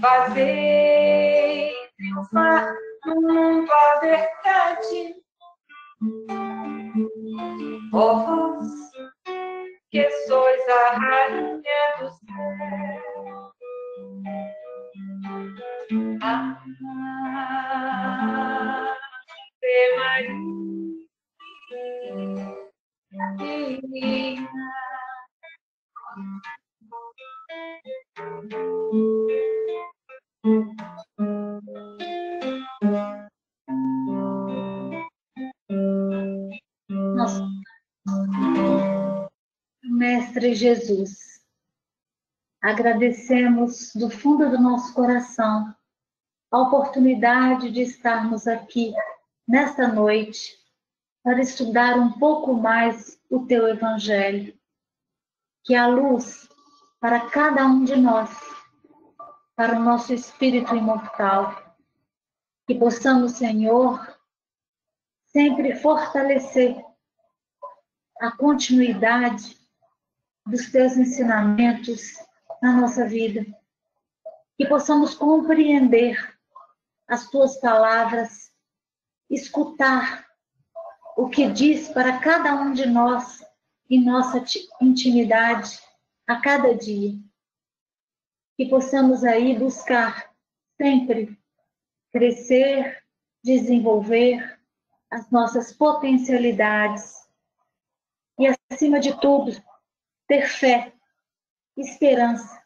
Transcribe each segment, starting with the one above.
Fazei triunfar no mundo a verdade, ó vós que sois a rainha do céu. Ave Maria. Nosso Mestre Jesus, agradecemos do fundo do nosso coração a oportunidade de estarmos aqui nesta noite para estudar um pouco mais o Teu Evangelho, que é a luz para cada um de nós, para o nosso espírito imortal, que possamos, Senhor, sempre fortalecer a continuidade dos Teus ensinamentos na nossa vida, que possamos compreender as Tuas palavras, escutar o que diz para cada um de nós em nossa intimidade a cada dia. Que possamos aí buscar sempre crescer, desenvolver as nossas potencialidades e, acima de tudo, ter fé, esperança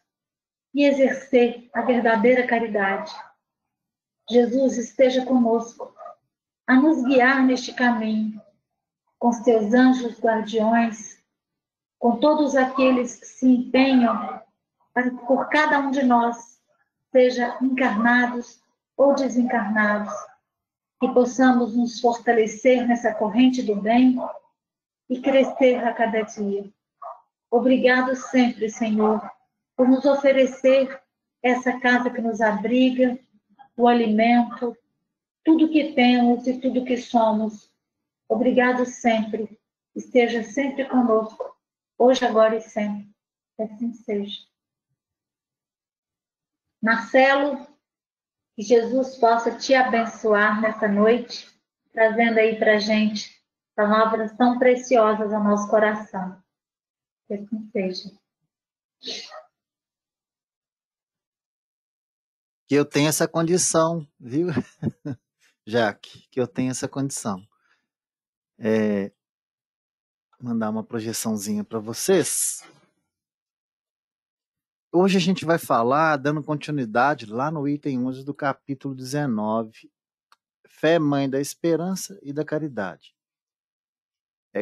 e exercer a verdadeira caridade. Jesus esteja conosco, a nos guiar neste caminho, com os teus anjos guardiões, com todos aqueles que se empenham para que por cada um de nós, seja encarnados ou desencarnados, que possamos nos fortalecer nessa corrente do bem e crescer a cada dia. Obrigado sempre, Senhor, por nos oferecer essa casa que nos abriga, o alimento, tudo que temos e tudo que somos. Obrigado sempre. Esteja sempre conosco, hoje, agora e sempre. Que assim seja. Marcelo, que Jesus possa te abençoar nessa noite, trazendo aí para a gente palavras tão preciosas ao nosso coração. Que assim seja. Que eu tenha essa condição, viu, Jaque? Que eu tenha essa condição. Mandar uma projeçãozinha para vocês. Hoje a gente vai falar, dando continuidade lá no item 11 do capítulo 19, Fé, Mãe da Esperança e da Caridade.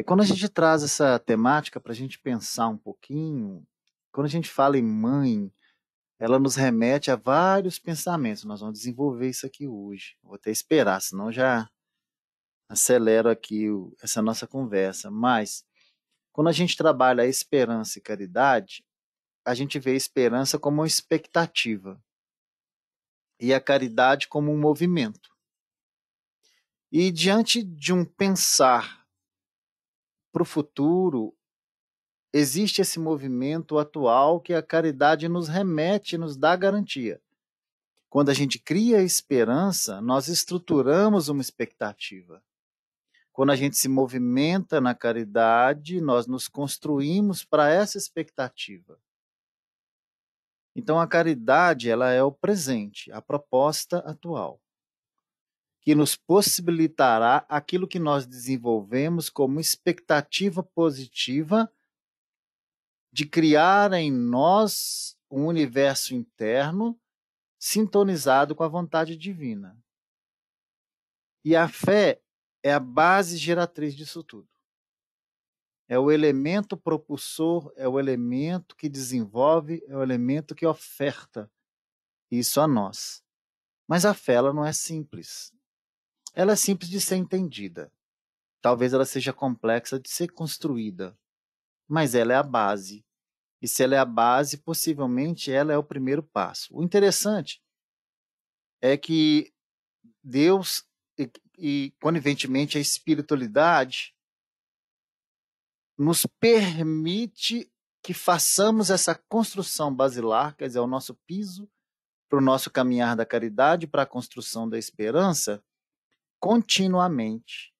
Quando a gente traz essa temática para a gente pensar um pouquinho, quando a gente fala em mãe, ela nos remete a vários pensamentos. Nós vamos desenvolver isso aqui hoje. Vou até esperar, senão já acelero aqui essa nossa conversa. Mas, quando a gente trabalha a esperança e caridade, a gente vê a esperança como uma expectativa e a caridade como um movimento. E diante de um pensar para o futuro, existe esse movimento atual que a caridade nos remete, nos dá garantia. Quando a gente cria a esperança, nós estruturamos uma expectativa. Quando a gente se movimenta na caridade, nós nos construímos para essa expectativa. Então, a caridade, ela é o presente, a proposta atual, que nos possibilitará aquilo que nós desenvolvemos como expectativa positiva de criar em nós um universo interno sintonizado com a vontade divina. E a fé é a base geratriz disso tudo. É o elemento propulsor, é o elemento que desenvolve, é o elemento que oferta isso a nós. Mas a fé, ela não é simples. Ela é simples de ser entendida. Talvez ela seja complexa de ser construída. Mas ela é a base. E se ela é a base, possivelmente ela é o primeiro passo. O interessante é que Deus e coniventemente, a espiritualidade nos permite que façamos essa construção basilar, quer dizer, o nosso piso para o nosso caminhar da caridade, para a construção da esperança, continuamente,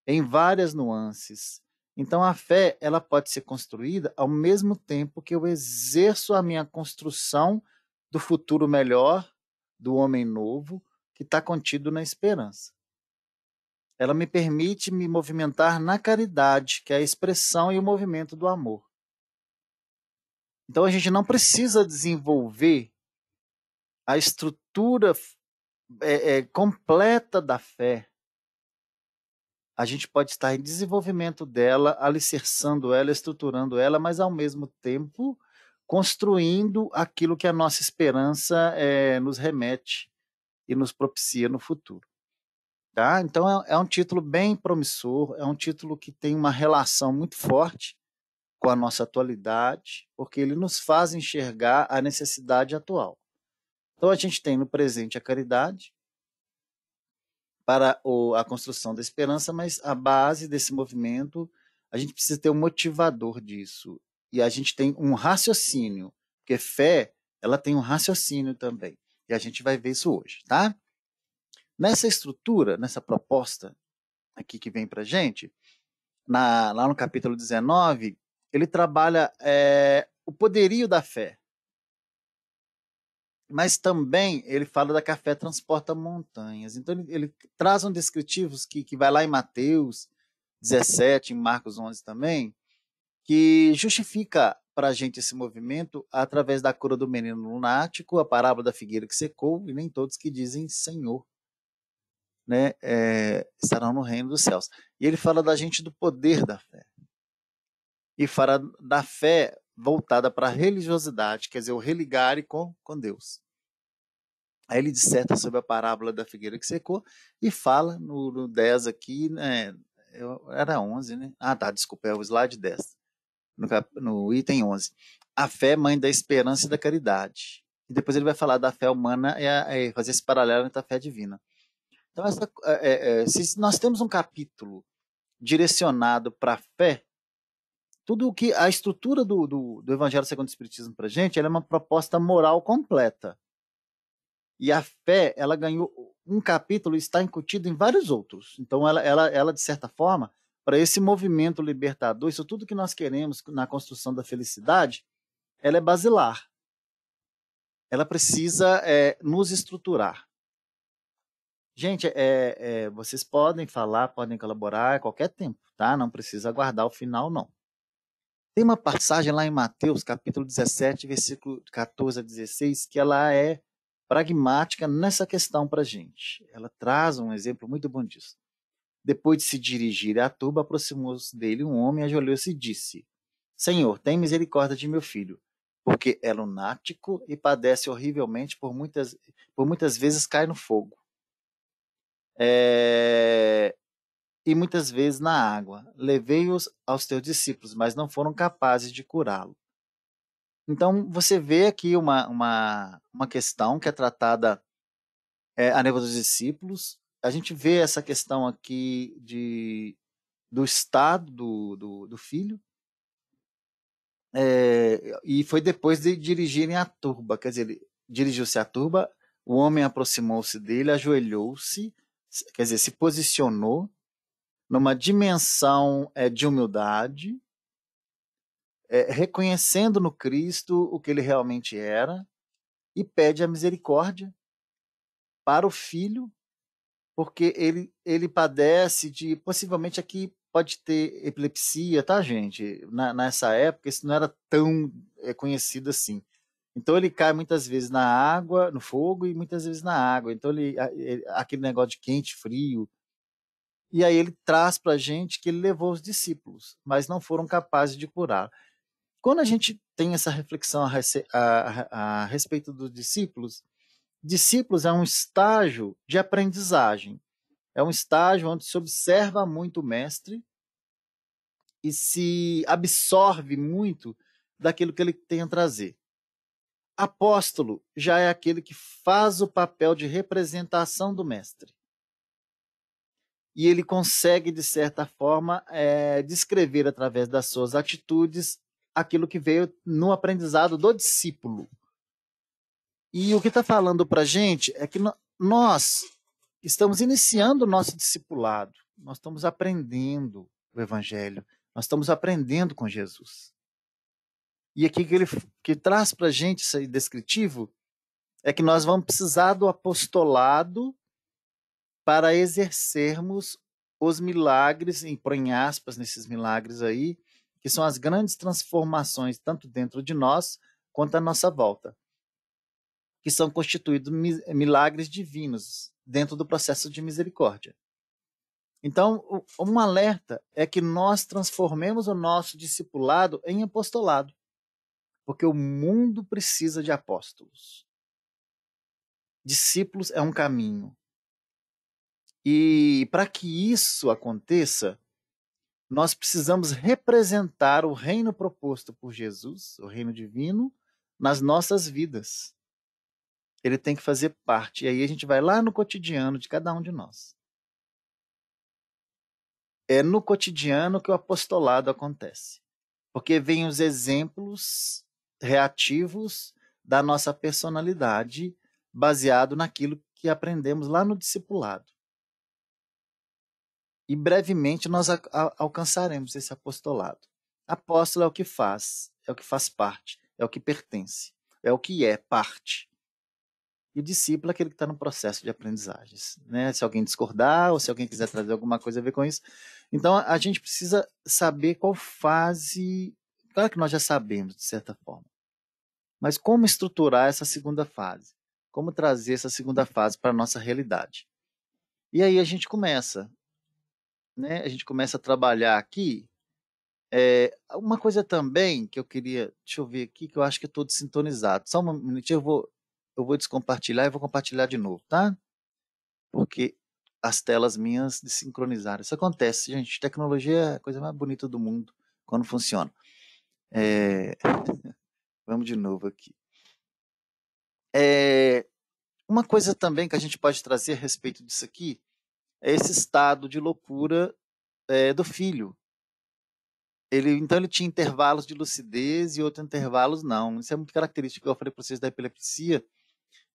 em várias nuances. Então, a fé ela pode ser construída ao mesmo tempo que eu exerço a minha construção do futuro melhor, do homem novo, que está contido na esperança. Ela me permite me movimentar na caridade, que é a expressão e o movimento do amor. Então, a gente não precisa desenvolver a estrutura completa da fé. A gente pode estar em desenvolvimento dela, alicerçando ela, estruturando ela, mas ao mesmo tempo construindo aquilo que a nossa esperança nos remete e nos propicia no futuro. Tá? Então é um título bem promissor, é um título que tem uma relação muito forte com a nossa atualidade, porque ele nos faz enxergar a necessidade atual. Então a gente tem no presente a caridade, para a construção da esperança, mas a base desse movimento, a gente precisa ter um motivador disso. E a gente tem um raciocínio, porque fé, ela tem um raciocínio também. E a gente vai ver isso hoje, tá? Nessa estrutura, nessa proposta aqui que vem para a gente, lá no capítulo 19, ele trabalha o poderio da fé. Mas também ele fala da que a fé transporta montanhas. Então ele traz um descritivo que vai lá em Mateus 17, em Marcos 11 também, que justifica para a gente esse movimento através da cura do menino lunático, a parábola da figueira que secou, e nem todos que dizem Senhor, né, estarão no reino dos céus. E ele fala da gente do poder da fé. E fala da fé voltada para a religiosidade, quer dizer, o religare com Deus. Aí ele disserta sobre a parábola da figueira que secou e fala no 10 aqui, né, era 11, né? Ah, tá, desculpa, é o slide 10, no item 11. A fé, mãe da esperança e da caridade. E depois ele vai falar da fé humana e fazer esse paralelo entre a fé divina. Então, se nós temos um capítulo direcionado para a fé, tudo o que a estrutura do Evangelho segundo o Espiritismo para a gente, ela é uma proposta moral completa. E a fé, ela ganhou um capítulo e está incutido em vários outros. Então, ela de certa forma, para esse movimento libertador, isso tudo que nós queremos na construção da felicidade, ela é basilar. Ela precisa nos estruturar. Gente, vocês podem falar, podem colaborar a qualquer tempo, tá? Não precisa aguardar o final, não. Tem uma passagem lá em Mateus, capítulo 17, versículo 14 a 16, que ela é pragmática nessa questão para a gente. Ela traz um exemplo muito bom disso. Depois de se dirigir à turba, aproximou-se dele um homem, ajoelhou-se e disse: Senhor, tem misericórdia de meu filho, porque é lunático e padece horrivelmente, por muitas vezes cai no fogo. E muitas vezes na água. Levei-os aos teus discípulos, mas não foram capazes de curá-lo. Então, você vê aqui uma questão que é tratada a nível dos discípulos. A gente vê essa questão aqui do estado do filho, e foi depois de dirigirem a turba. Quer dizer, ele dirigiu-se à turba, o homem aproximou-se dele, ajoelhou-se, quer dizer, se posicionou numa dimensão de humildade, reconhecendo no Cristo o que ele realmente era, e pede a misericórdia para o filho, porque ele padece de, possivelmente aqui pode ter epilepsia, tá, gente? Nessa época isso não era tão conhecido assim. Então ele cai muitas vezes na água, no fogo, e muitas vezes na água. Então aquele negócio de quente, frio. E aí ele traz para a gente que ele levou os discípulos, mas não foram capazes de curar. Quando a gente tem essa reflexão a respeito dos discípulos é um estágio de aprendizagem. É um estágio onde se observa muito o mestre e se absorve muito daquilo que ele tem a trazer. Apóstolo já é aquele que faz o papel de representação do mestre. E ele consegue, de certa forma, descrever através das suas atitudes aquilo que veio no aprendizado do discípulo. E o que está falando para a gente é que nós estamos iniciando o nosso discipulado, nós estamos aprendendo o Evangelho, nós estamos aprendendo com Jesus. E aqui que traz para a gente isso aí descritivo é que nós vamos precisar do apostolado para exercermos os milagres, e pôr em aspas nesses milagres aí, que são as grandes transformações, tanto dentro de nós, quanto à nossa volta, que são constituídos milagres divinos, dentro do processo de misericórdia. Então, um alerta é que nós transformemos o nosso discipulado em apostolado, porque o mundo precisa de apóstolos. Discípulos é um caminho. E para que isso aconteça, nós precisamos representar o reino proposto por Jesus, o reino divino, nas nossas vidas. Ele tem que fazer parte. E aí a gente vai lá no cotidiano de cada um de nós. É no cotidiano que o apostolado acontece. Porque vêm os exemplos reativos da nossa personalidade, baseado naquilo que aprendemos lá no discipulado. E brevemente nós alcançaremos esse apostolado. Apóstolo é o que faz parte, é o que pertence, é o que é parte. E o discípulo é aquele que está no processo de aprendizagens. Né? Se alguém discordar, ou se alguém quiser trazer alguma coisa a ver com isso. Então a gente precisa saber qual fase. Claro que nós já sabemos, de certa forma. Mas como estruturar essa segunda fase? Como trazer essa segunda fase para a nossa realidade? E aí a gente começa. Né? A gente começa a trabalhar aqui. Uma coisa também que eu queria, deixa eu ver aqui, que eu acho que eu estou desintonizado. Só um minutinho, eu vou descompartilhar e vou compartilhar de novo, tá? Porque as telas minhas desincronizaram. Isso acontece, gente. Tecnologia é a coisa mais bonita do mundo quando funciona. Vamos de novo aqui. Uma coisa também que a gente pode trazer a respeito disso aqui é esse estado de loucura do filho. Então ele tinha intervalos de lucidez e outros intervalos não. Isso é muito característico que eu falei para vocês da epilepsia.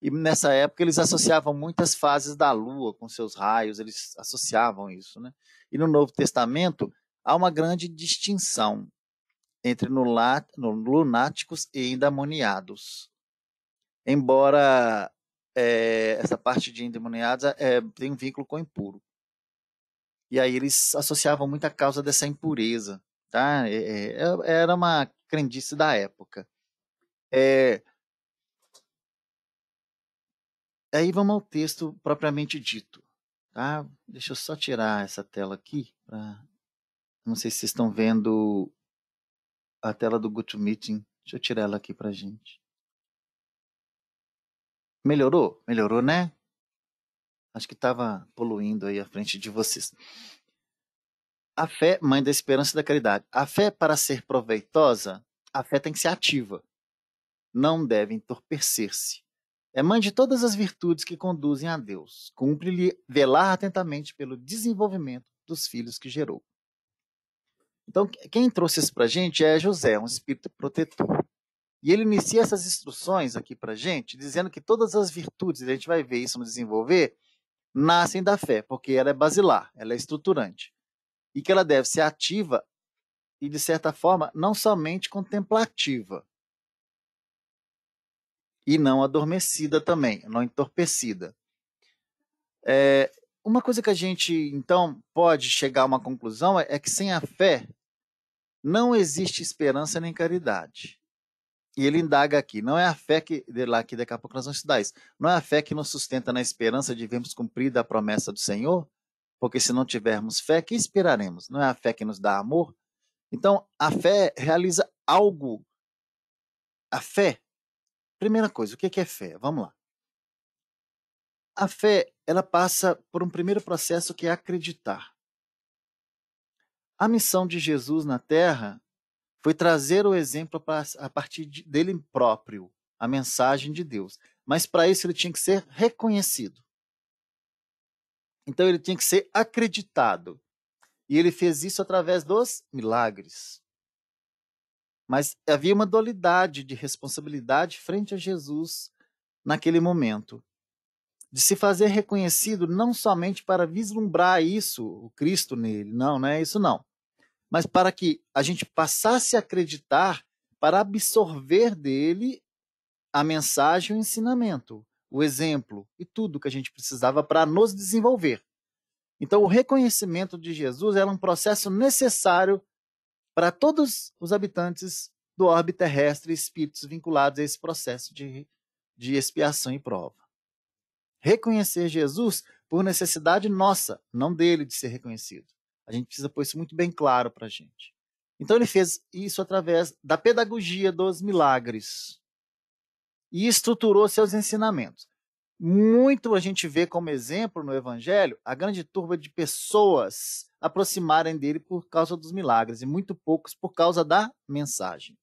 E nessa época eles associavam muitas fases da Lua com seus raios, eles associavam isso, né? E no Novo Testamento há uma grande distinção entre lunáticos e endemoniados. Embora essa parte de endemoniados tem um vínculo com o impuro. E aí eles associavam muito a causa dessa impureza. Tá? Era uma crendice da época. Aí vamos ao texto propriamente dito. Tá? Deixa eu só tirar essa tela aqui. Não sei se vocês estão vendo a tela do GoToMeeting. Deixa eu tirar ela aqui para a gente. Melhorou? Melhorou, né? Acho que estava poluindo aí à frente de vocês. A fé, mãe da esperança e da caridade. A fé, para ser proveitosa, a fé tem que ser ativa. Não deve entorpecer-se. É mãe de todas as virtudes que conduzem a Deus. Cumpre-lhe velar atentamente pelo desenvolvimento dos filhos que gerou. Então, quem trouxe isso para a gente é José, um espírito protetor. E ele inicia essas instruções aqui para a gente, dizendo que todas as virtudes, e a gente vai ver isso no desenvolver, nascem da fé, porque ela é basilar, ela é estruturante. E que ela deve ser ativa e, de certa forma, não somente contemplativa. E não adormecida também, não entorpecida. Uma coisa que a gente, então, pode chegar a uma conclusão é que sem a fé não existe esperança nem caridade. E ele indaga aqui, não é a fé que daqui a pouco nós vamos estudar isso, não é a fé que nos sustenta na esperança de vermos cumprida a promessa do Senhor? Porque se não tivermos fé, que esperaremos? Não é a fé que nos dá amor? Então, a fé realiza algo. A fé, primeira coisa, o que é fé? Vamos lá. A fé, ela passa por um primeiro processo que é acreditar. A missão de Jesus na Terra foi trazer o exemplo a partir dele próprio, a mensagem de Deus. Mas para isso ele tinha que ser reconhecido. Então ele tinha que ser acreditado. E ele fez isso através dos milagres. Mas havia uma dualidade de responsabilidade frente a Jesus naquele momento, de se fazer reconhecido não somente para vislumbrar isso, o Cristo nele, não é isso não, mas para que a gente passasse a acreditar, para absorver dele a mensagem, o ensinamento, o exemplo e tudo que a gente precisava para nos desenvolver. Então, o reconhecimento de Jesus era um processo necessário para todos os habitantes do orbe terrestre, espíritos vinculados a esse processo de expiação e prova. Reconhecer Jesus por necessidade nossa, não dele de ser reconhecido. A gente precisa pôr isso muito bem claro para a gente. Então ele fez isso através da pedagogia dos milagres e estruturou seus ensinamentos. Muito a gente vê como exemplo no Evangelho a grande turba de pessoas aproximarem dele por causa dos milagres e muito poucos por causa da mensagem.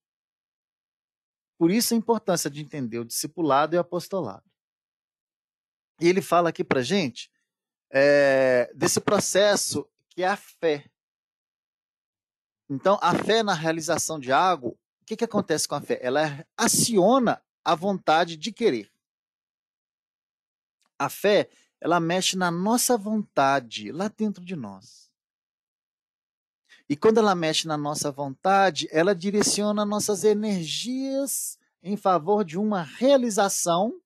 Por isso a importância de entender o discipulado e o apostolado. E ele fala aqui para a gente desse processo que é a fé. Então, a fé na realização de algo, o que acontece com a fé? Ela aciona a vontade de querer. A fé, ela mexe na nossa vontade, lá dentro de nós. E quando ela mexe na nossa vontade, ela direciona nossas energias em favor de uma realização,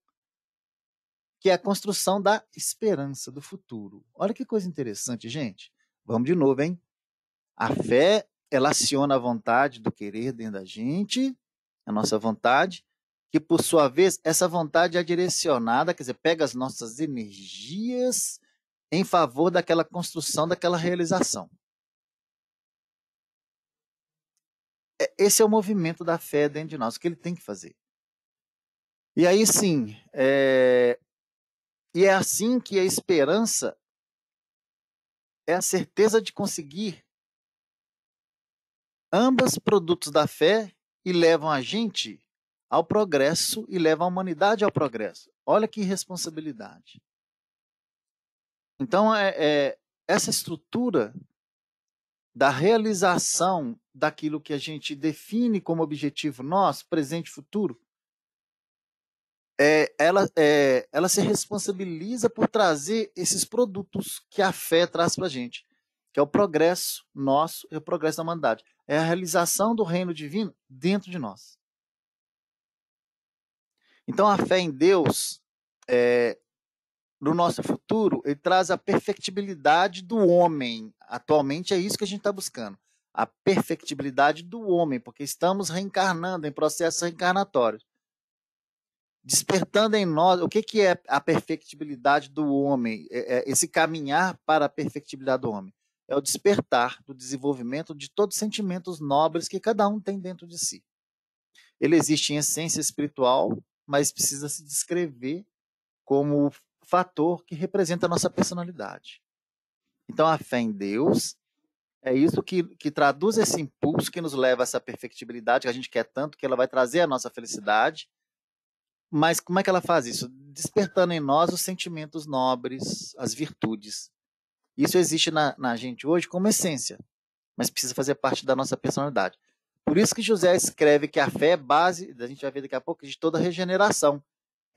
que é a construção da esperança do futuro. Olha que coisa interessante, gente. Vamos de novo, hein? A fé, ela aciona a vontade do querer dentro da gente, a nossa vontade, que por sua vez, essa vontade é direcionada, quer dizer, pega as nossas energias em favor daquela construção, daquela realização. Esse é o movimento da fé dentro de nós, o que ele tem que fazer. E aí sim, e é assim que a esperança é a certeza de conseguir ambos produtos da fé e levam a gente ao progresso e levam a humanidade ao progresso. Olha que responsabilidade. Então, essa estrutura da realização daquilo que a gente define como objetivo nosso, presente e futuro, ela se responsabiliza por trazer esses produtos que a fé traz para a gente, que é o progresso nosso e o progresso da humanidade. É a realização do reino divino dentro de nós. Então, a fé em Deus, no nosso futuro, ele traz a perfectibilidade do homem. Atualmente é isso que a gente está buscando. A perfectibilidade do homem, porque estamos reencarnando em processos reencarnatórios. Despertando em nós, o que é a perfectibilidade do homem? Esse caminhar para a perfectibilidade do homem. É o despertar do desenvolvimento de todos os sentimentos nobres que cada um tem dentro de si. Ele existe em essência espiritual, mas precisa se descrever como fator que representa a nossa personalidade. Então, a fé em Deus é isso que traduz esse impulso que nos leva a essa perfectibilidade que a gente quer tanto, que ela vai trazer a nossa felicidade. Mas como é que ela faz isso? Despertando em nós os sentimentos nobres, as virtudes. Isso existe na gente hoje como essência, mas precisa fazer parte da nossa personalidade. Por isso que José escreve que a fé é base, a gente vai ver daqui a pouco, de toda regeneração.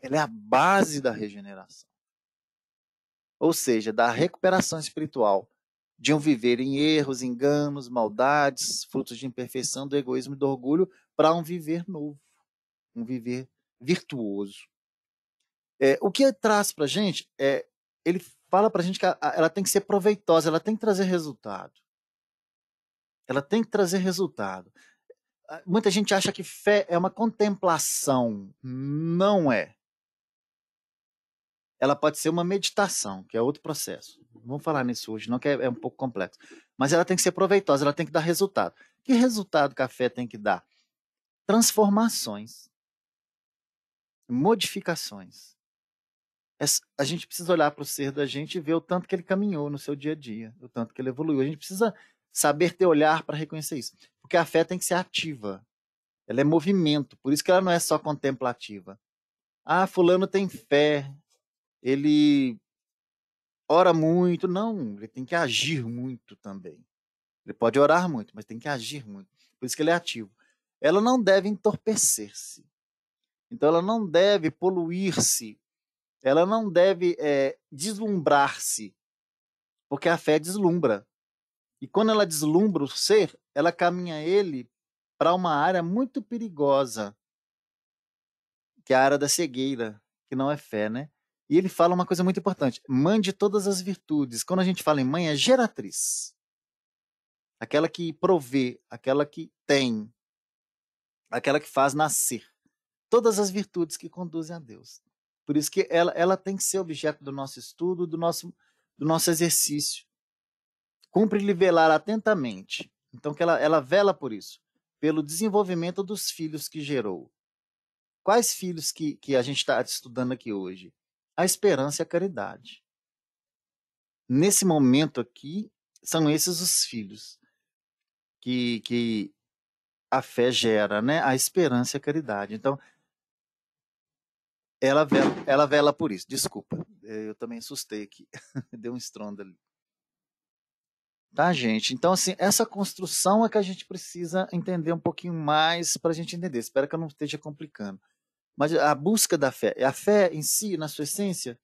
Ela é a base da regeneração. Ou seja, da recuperação espiritual, de um viver em erros, enganos, maldades, frutos de imperfeição, do egoísmo e do orgulho, para um viver novo, um viver virtuoso. O que ele traz para a gente, ele fala para a gente que ela tem que ser proveitosa, ela tem que trazer resultado. Ela tem que trazer resultado. Muita gente acha que fé é uma contemplação. Não é. Ela pode ser uma meditação, que é outro processo. Não vamos falar nisso hoje, não, que é um pouco complexo. Mas ela tem que ser proveitosa, ela tem que dar resultado. Que resultado que a fé tem que dar? Transformações. Modificações. A gente precisa olhar para o ser da gente e ver o tanto que ele caminhou no seu dia a dia, o tanto que ele evoluiu. A gente precisa saber ter olhar para reconhecer isso. Porque a fé tem que ser ativa. Ela é movimento, por isso que ela não é só contemplativa. Ah, fulano tem fé, ele ora muito. Não, ele tem que agir muito também. Ele pode orar muito, mas tem que agir muito. Por isso que ele é ativo. ela não deve entorpecer-se. Então, ela não deve poluir-se, ela não deve deslumbrar-se, porque a fé deslumbra. E quando ela deslumbra o ser, ela caminha ele para uma área muito perigosa, que é a área da cegueira, que não é fé, né? E ele fala uma coisa muito importante: mãe de todas as virtudes. Quando a gente fala em mãe, é geratriz. Aquela que provê, aquela que tem, aquela que faz nascer todas as virtudes que conduzem a Deus. Por isso que ela tem que ser objeto do nosso estudo, do nosso exercício. Cumpre-lhe velar atentamente. Então, que ela vela por isso, pelo desenvolvimento dos filhos que gerou. Quais filhos que a gente está estudando aqui hoje? A esperança e a caridade. Nesse momento aqui, são esses os filhos que a fé gera, né? A esperança e a caridade. Então, ela vela por isso. Desculpa, eu também assustei aqui. Deu um estrondo ali. Tá, gente? Então, assim, essa construção é que a gente precisa entender um pouquinho mais para a gente entender. Espero que eu não esteja complicando. Mas a busca da fé, a fé em si, na sua essência,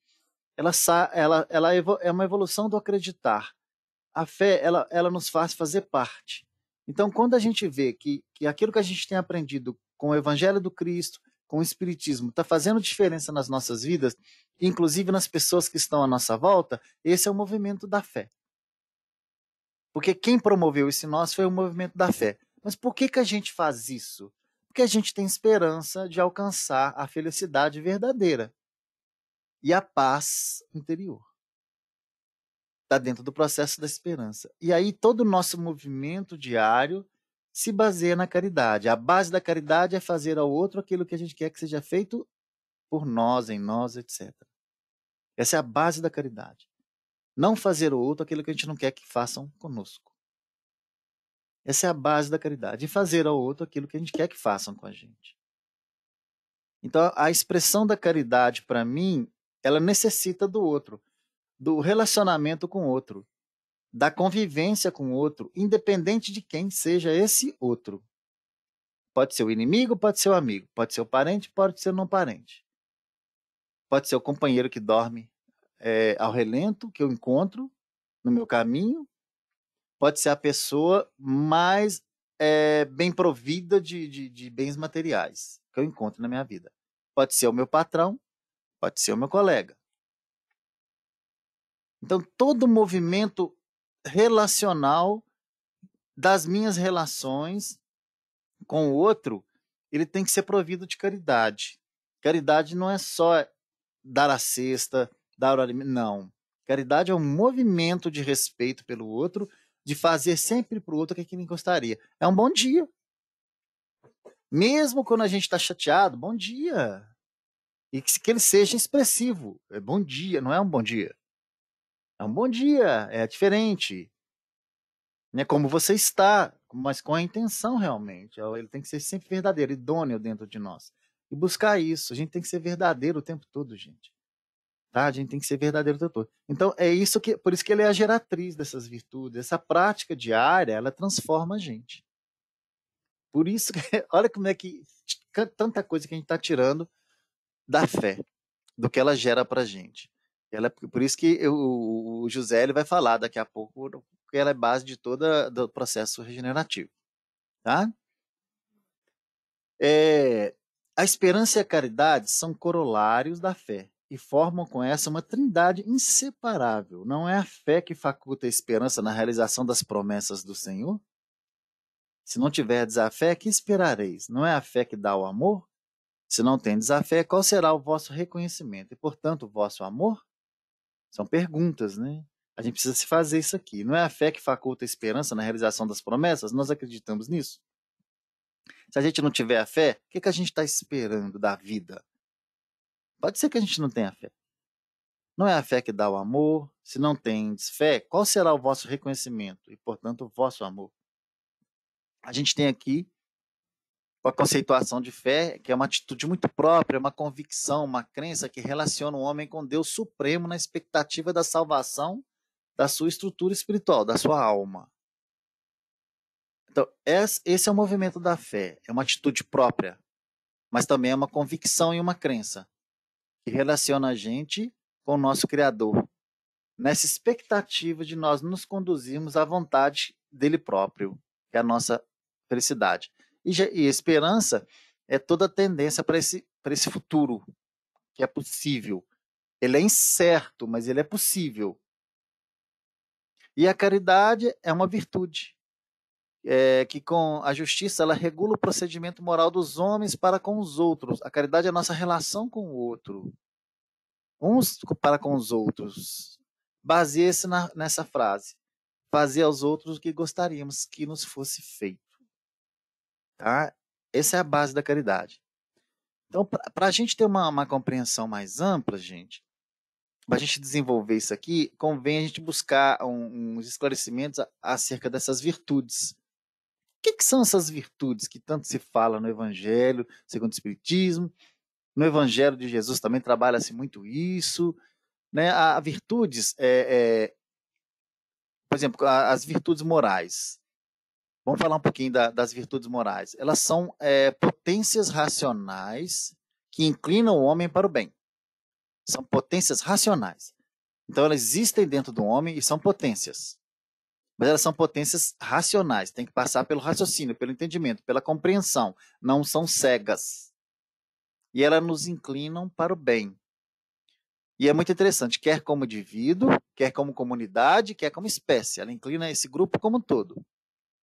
ela é uma evolução do acreditar. A fé, ela nos faz fazer parte. Então, quando a gente vê que aquilo que a gente tem aprendido com o Evangelho do Cristo, com o Espiritismo, está fazendo diferença nas nossas vidas, inclusive nas pessoas que estão à nossa volta, esse é o movimento da fé. Porque quem promoveu isso em nós foi o movimento da fé. Mas por que a gente faz isso? Porque a gente tem esperança de alcançar a felicidade verdadeira e a paz interior. Está dentro do processo da esperança. E aí todo o nosso movimento diário se baseia na caridade. A base da caridade é fazer ao outro aquilo que a gente quer que seja feito por nós, em nós, etc. Essa é a base da caridade. Não fazer ao outro aquilo que a gente não quer que façam conosco. Essa é a base da caridade. E fazer ao outro aquilo que a gente quer que façam com a gente. Então, a expressão da caridade, para mim, ela necessita do outro, do relacionamento com o outro, da convivência com o outro, independente de quem seja esse outro. Pode ser o inimigo, pode ser o amigo, pode ser o parente, pode ser o não parente. Pode ser o companheiro que dorme ao relento, que eu encontro no meu caminho. Pode ser a pessoa mais bem provida de bens materiais que eu encontro na minha vida. Pode ser o meu patrão, pode ser o meu colega. Então, todo movimento relacional das minhas relações com o outro, ele tem que ser provido de caridade. Caridade não é só dar a cesta, dar o alimento, não. Caridade é um movimento de respeito pelo outro, de fazer sempre para o outro o que ele gostaria. É um bom dia. Mesmo quando a gente está chateado, bom dia. E que ele seja expressivo. É bom dia, não é um bom dia. É um bom dia, é diferente. Né? Como você está, mas com a intenção realmente. Ele tem que ser sempre verdadeiro, idôneo dentro de nós. E buscar isso. A gente tem que ser verdadeiro o tempo todo, gente. Tá? A gente tem que ser verdadeiro o tempo todo. Então, por isso que ele é a geratriz dessas virtudes. Essa prática diária, ela transforma a gente. Por isso, olha como é que tanta coisa que a gente está tirando da fé, do que ela gera para a gente. Por isso que o José ele vai falar daqui a pouco, que ela é base de todo o processo regenerativo. Tá? A esperança e a caridade são corolários da fé e formam com essa uma trindade inseparável. Não é a fé que faculta a esperança na realização das promessas do Senhor? Se não tiverdes a fé, que esperareis? Não é a fé que dá o amor? Se não tendes a fé, qual será o vosso reconhecimento? E, portanto, o vosso amor? São perguntas, né? A gente precisa se fazer isso aqui. Não é a fé que faculta a esperança na realização das promessas? Nós acreditamos nisso? Se a gente não tiver a fé, o que a gente está esperando da vida? Pode ser que a gente não tenha fé. Não é a fé que dá o amor? Se não tendes fé, qual será o vosso reconhecimento? E, portanto, o vosso amor? A gente tem aqui a conceituação de fé, que é uma atitude muito própria, uma convicção, uma crença que relaciona o homem com Deus Supremo na expectativa da salvação da sua estrutura espiritual, da sua alma. Então, esse é o movimento da fé. É uma atitude própria, mas também é uma convicção e uma crença que relaciona a gente com o nosso Criador, nessa expectativa de nós nos conduzirmos à vontade dele próprio, que é a nossa felicidade. E esperança é toda a tendência para esse futuro, que é possível. Ele é incerto, mas ele é possível. E a caridade é uma virtude, que com a justiça ela regula o procedimento moral dos homens para com os outros. A caridade é a nossa relação com o outro, uns para com os outros. Baseie-se nessa frase: fazer aos outros o que gostaríamos que nos fosse feito. Tá? Essa é a base da caridade. Então, para a gente ter uma compreensão mais ampla, gente, para a gente desenvolver isso aqui, convém a gente buscar uns esclarecimentos acerca dessas virtudes. O que são essas virtudes que tanto se fala no Evangelho, segundo o Espiritismo? No Evangelho de Jesus também trabalha-se muito isso. Né? A virtudes, por exemplo, as virtudes morais. Vamos falar um pouquinho das virtudes morais. Elas são potências racionais que inclinam o homem para o bem. São potências racionais. Então, elas existem dentro do homem e são potências. Mas elas são potências racionais. Tem que passar pelo raciocínio, pelo entendimento, pela compreensão. Não são cegas. E elas nos inclinam para o bem. E é muito interessante, quer como indivíduo, quer como comunidade, quer como espécie. Ela inclina esse grupo como um todo.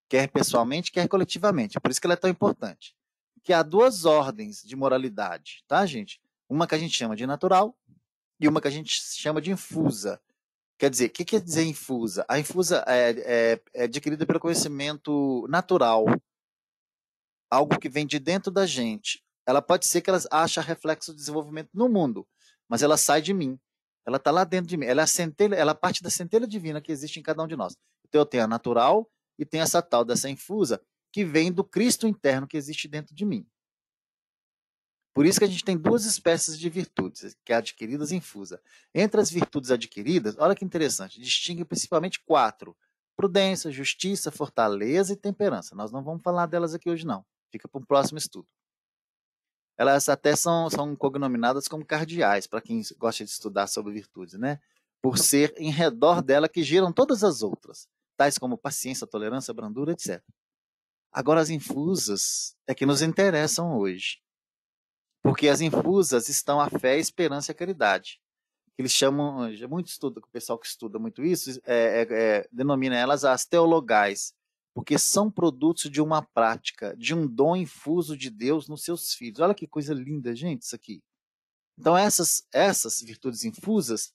Quer pessoalmente, quer coletivamente. Por isso que ela é tão importante. Que há duas ordens de moralidade, tá, gente? Uma que a gente chama de natural e uma que a gente chama de infusa. Quer dizer, o que quer dizer infusa? A infusa é adquirida pelo conhecimento natural. Algo que vem de dentro da gente. Ela pode ser que ela ache reflexo do desenvolvimento no mundo, mas ela sai de mim. Ela está lá dentro de mim. Ela é parte da centelha divina que existe em cada um de nós. Então eu tenho a natural e tenho essa tal dessa infusa que vem do Cristo interno que existe dentro de mim. Por isso que a gente tem duas espécies de virtudes, que é adquiridas e infusa. Entre as virtudes adquiridas, olha que interessante, distingue principalmente 4. Prudência, justiça, fortaleza e temperança. Nós não vamos falar delas aqui hoje, não. Fica para um próximo estudo. Elas até são cognominadas como cardeais, para quem gosta de estudar sobre virtudes, né? Por ser em redor dela que giram todas as outras, tais como paciência, tolerância, brandura, etc. Agora, as infusas é que nos interessam hoje. Porque as infusas estão a fé, a esperança e a caridade. Eles chamam, muito estudo, o pessoal que estuda muito isso, denomina elas as teologais, porque são produtos de uma prática, de um dom infuso de Deus nos seus filhos. Olha que coisa linda, gente, isso aqui. Então, essas virtudes infusas,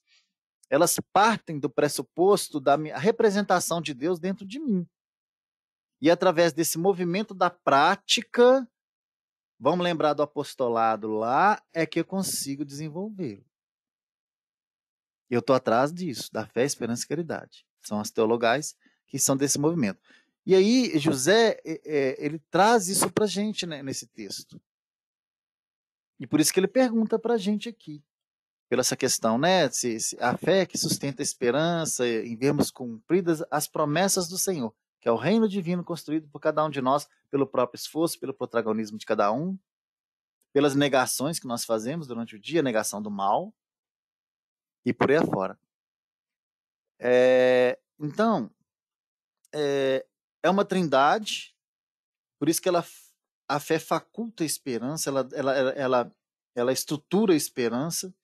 elas partem do pressuposto da representação de Deus dentro de mim. E através desse movimento da prática, vamos lembrar do apostolado lá, é que eu consigo desenvolvê-lo. Eu estou atrás disso, da fé, esperança e caridade. São as teologais que são desse movimento. E aí, José, ele traz isso para a gente, né, nesse texto. E por isso que ele pergunta para a gente aqui, pela essa questão, né, se a fé que sustenta a esperança, em vermos cumpridas as promessas do Senhor, que é o reino divino construído por cada um de nós, pelo próprio esforço, pelo protagonismo de cada um, pelas negações que nós fazemos durante o dia, a negação do mal, e por aí afora. Então, é uma trindade, por isso que a fé faculta a esperança, ela estrutura a esperança,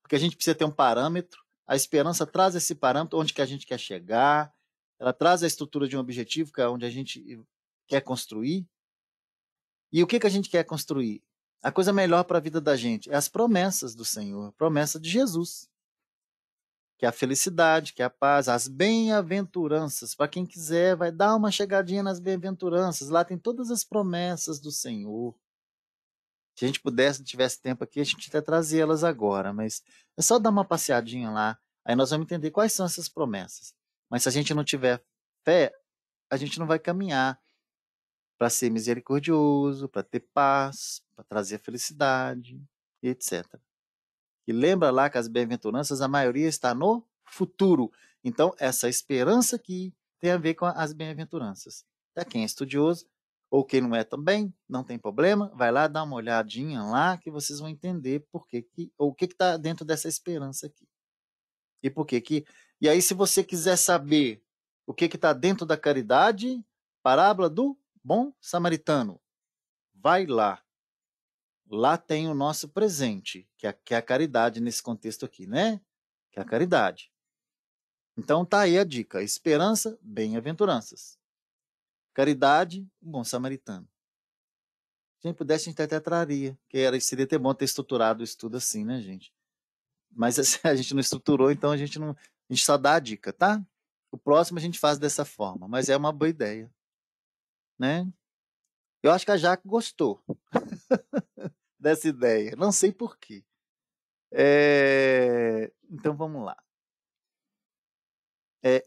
porque a gente precisa ter um parâmetro, a esperança traz esse parâmetro, onde que a gente quer chegar, ela traz a estrutura de um objetivo, que é onde a gente quer construir. E o que a gente quer construir? A coisa melhor para a vida da gente é as promessas do Senhor, a promessa de Jesus, que é a felicidade, que é a paz, as bem-aventuranças. Para quem quiser, vai dar uma chegadinha nas bem-aventuranças. Lá tem todas as promessas do Senhor. Se a gente pudesse, tivesse tempo aqui, a gente até trazia elas agora, mas é só dar uma passeadinha lá, aí nós vamos entender quais são essas promessas. Mas se a gente não tiver fé, a gente não vai caminhar para ser misericordioso, para ter paz, para trazer felicidade, etc. E lembra lá que as bem-aventuranças, a maioria está no futuro. Então, essa esperança aqui tem a ver com as bem-aventuranças. Para quem é estudioso, ou quem não é também, não tem problema, vai lá dar uma olhadinha lá que vocês vão entender por que ou o que está dentro dessa esperança aqui. E por que que... E aí, se você quiser saber o que está dentro da caridade, parábola do bom samaritano, vai lá. Lá tem o nosso presente, que é a caridade nesse contexto aqui, né? Que é a caridade. Então tá aí a dica: esperança, bem-aventuranças. Caridade, o bom samaritano. Se a gente pudesse, a gente até traria, que seria até bom ter estruturado o estudo assim, né, gente? Mas a gente não estruturou, então a gente só dá a dica, tá? O próximo a gente faz dessa forma, mas é uma boa ideia, né? Eu acho que a Jaque gostou dessa ideia, não sei por quê. Então vamos lá.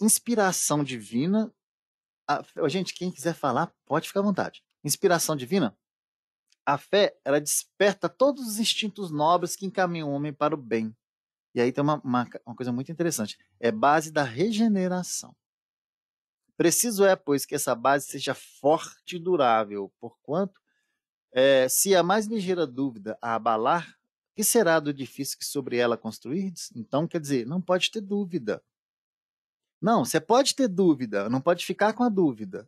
Inspiração divina. Gente, quem quiser falar, pode ficar à vontade. Inspiração divina. A fé, ela desperta todos os instintos nobres que encaminham o homem para o bem. E aí tem uma coisa muito interessante. É base da regeneração. Preciso é, pois, que essa base seja forte e durável, porquanto, se a mais ligeira dúvida a abalar, que será do edifício que sobre ela construirdes? Então, quer dizer, não pode ter dúvida. Não, você pode ter dúvida, não pode ficar com a dúvida.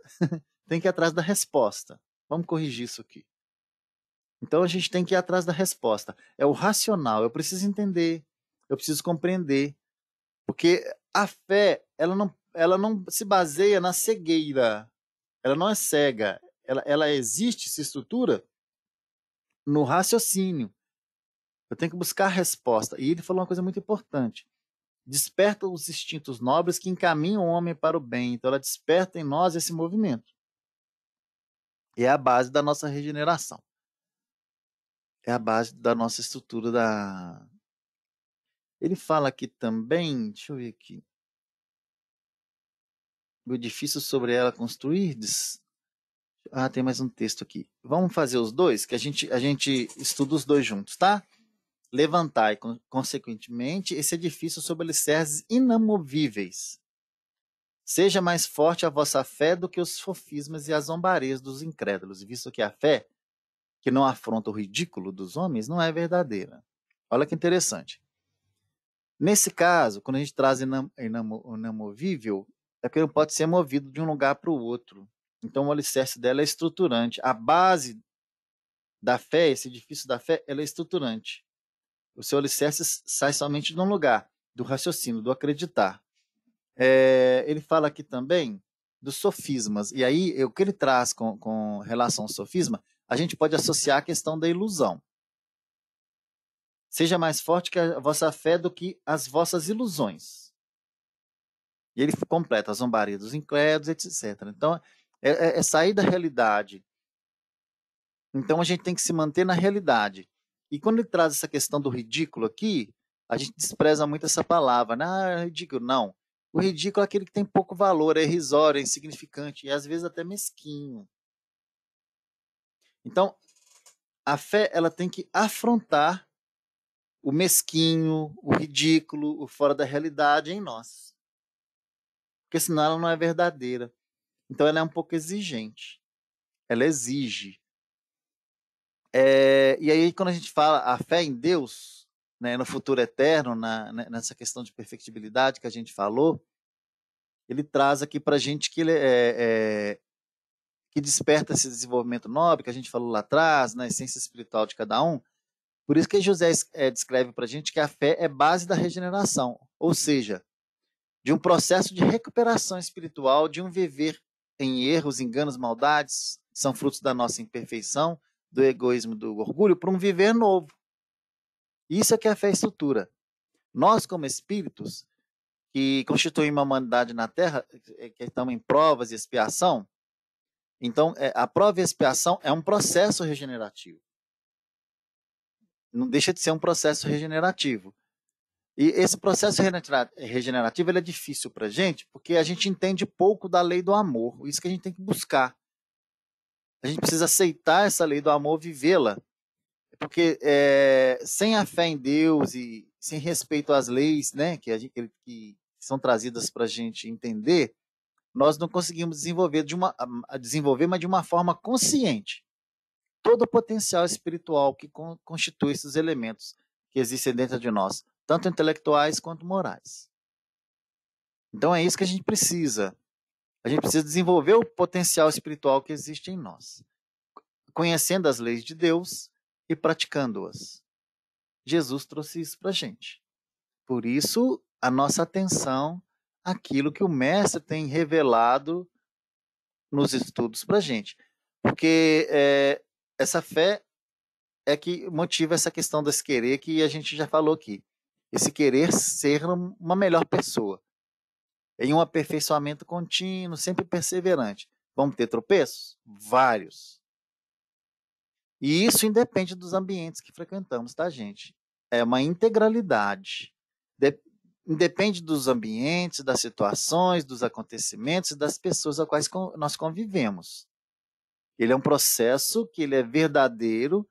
Tem que ir atrás da resposta. Vamos corrigir isso aqui. Então a gente tem que ir atrás da resposta. É o racional, eu preciso entender, eu preciso compreender. Porque a fé, ela não se baseia na cegueira. Ela não é cega. Ela existe, se estrutura no raciocínio. Eu tenho que buscar a resposta. E ele falou uma coisa muito importante. Desperta os instintos nobres que encaminham o homem para o bem. Então ela desperta em nós esse movimento. E é a base da nossa regeneração. É a base da nossa estrutura da... Ele fala aqui também, deixa eu ver aqui. O edifício sobre ela construir. Tem mais um texto aqui. Vamos fazer os dois, que a gente estuda os dois juntos, tá? Levantai, consequentemente, esse edifício sobre alicerces inamovíveis. Seja mais forte a vossa fé do que os sofismas e as zombarias dos incrédulos, visto que a fé, que não afronta o ridículo dos homens, não é verdadeira. Olha que interessante. Nesse caso, quando a gente traz inamovível, é porque não pode ser movido de um lugar para o outro. Então, o alicerce dela é estruturante. A base da fé, esse edifício da fé, ela é estruturante. O seu alicerce sai somente de um lugar, do raciocínio, do acreditar. Ele fala aqui também dos sofismas. E aí, o que ele traz com relação ao sofisma, a gente pode associar a questão da ilusão. Seja mais forte que a vossa fé do que as vossas ilusões. E ele completa a zombaria dos incrédulos, etc. Então, é sair da realidade. Então, a gente tem que se manter na realidade. E quando ele traz essa questão do ridículo aqui, a gente despreza muito essa palavra. Ridículo, não. O ridículo é aquele que tem pouco valor, é irrisório, é insignificante e às vezes até mesquinho. Então, a fé ela tem que afrontar o mesquinho, o ridículo, o fora da realidade em nós. Porque senão ela não é verdadeira. Então ela é um pouco exigente. Ela exige. E aí quando a gente fala a fé em Deus, né, no futuro eterno, nessa questão de perfectibilidade que a gente falou, ele traz aqui para a gente que ele que desperta esse desenvolvimento nobre, que a gente falou lá atrás, na essência espiritual de cada um. Por isso que José descreve para a gente que a fé é base da regeneração, ou seja, de um processo de recuperação espiritual, de um viver em erros, enganos, maldades, que são frutos da nossa imperfeição, do egoísmo, do orgulho, para um viver novo. Isso é que a fé estrutura. Nós, como espíritos, que constituem uma humanidade na Terra, que estamos em provas e expiação, então a prova e a expiação é um processo regenerativo. Não deixa de ser um processo regenerativo. E esse processo regenerativo ele é difícil para a gente, porque a gente entende pouco da lei do amor. Isso que a gente tem que buscar. A gente precisa aceitar essa lei do amor, vivê-la. Porque sem a fé em Deus e sem respeito às leis, né, que são trazidas para a gente entender, nós não conseguimos desenvolver, mas de uma forma consciente, todo o potencial espiritual que constitui esses elementos que existem dentro de nós, tanto intelectuais quanto morais. Então é isso que a gente precisa. A gente precisa desenvolver o potencial espiritual que existe em nós, conhecendo as leis de Deus e praticando-as. Jesus trouxe isso para a gente. Por isso, a nossa atenção àquilo que o Mestre tem revelado nos estudos para a gente. Porque essa fé é que motiva essa questão desse querer que a gente já falou aqui. Esse querer ser uma melhor pessoa. Em um aperfeiçoamento contínuo, sempre perseverante. Vamos ter tropeços? Vários. E isso independe dos ambientes que frequentamos, tá, gente? É uma integralidade. Independe dos ambientes, das situações, dos acontecimentos e das pessoas com quais nós convivemos. Ele é um processo que ele é verdadeiro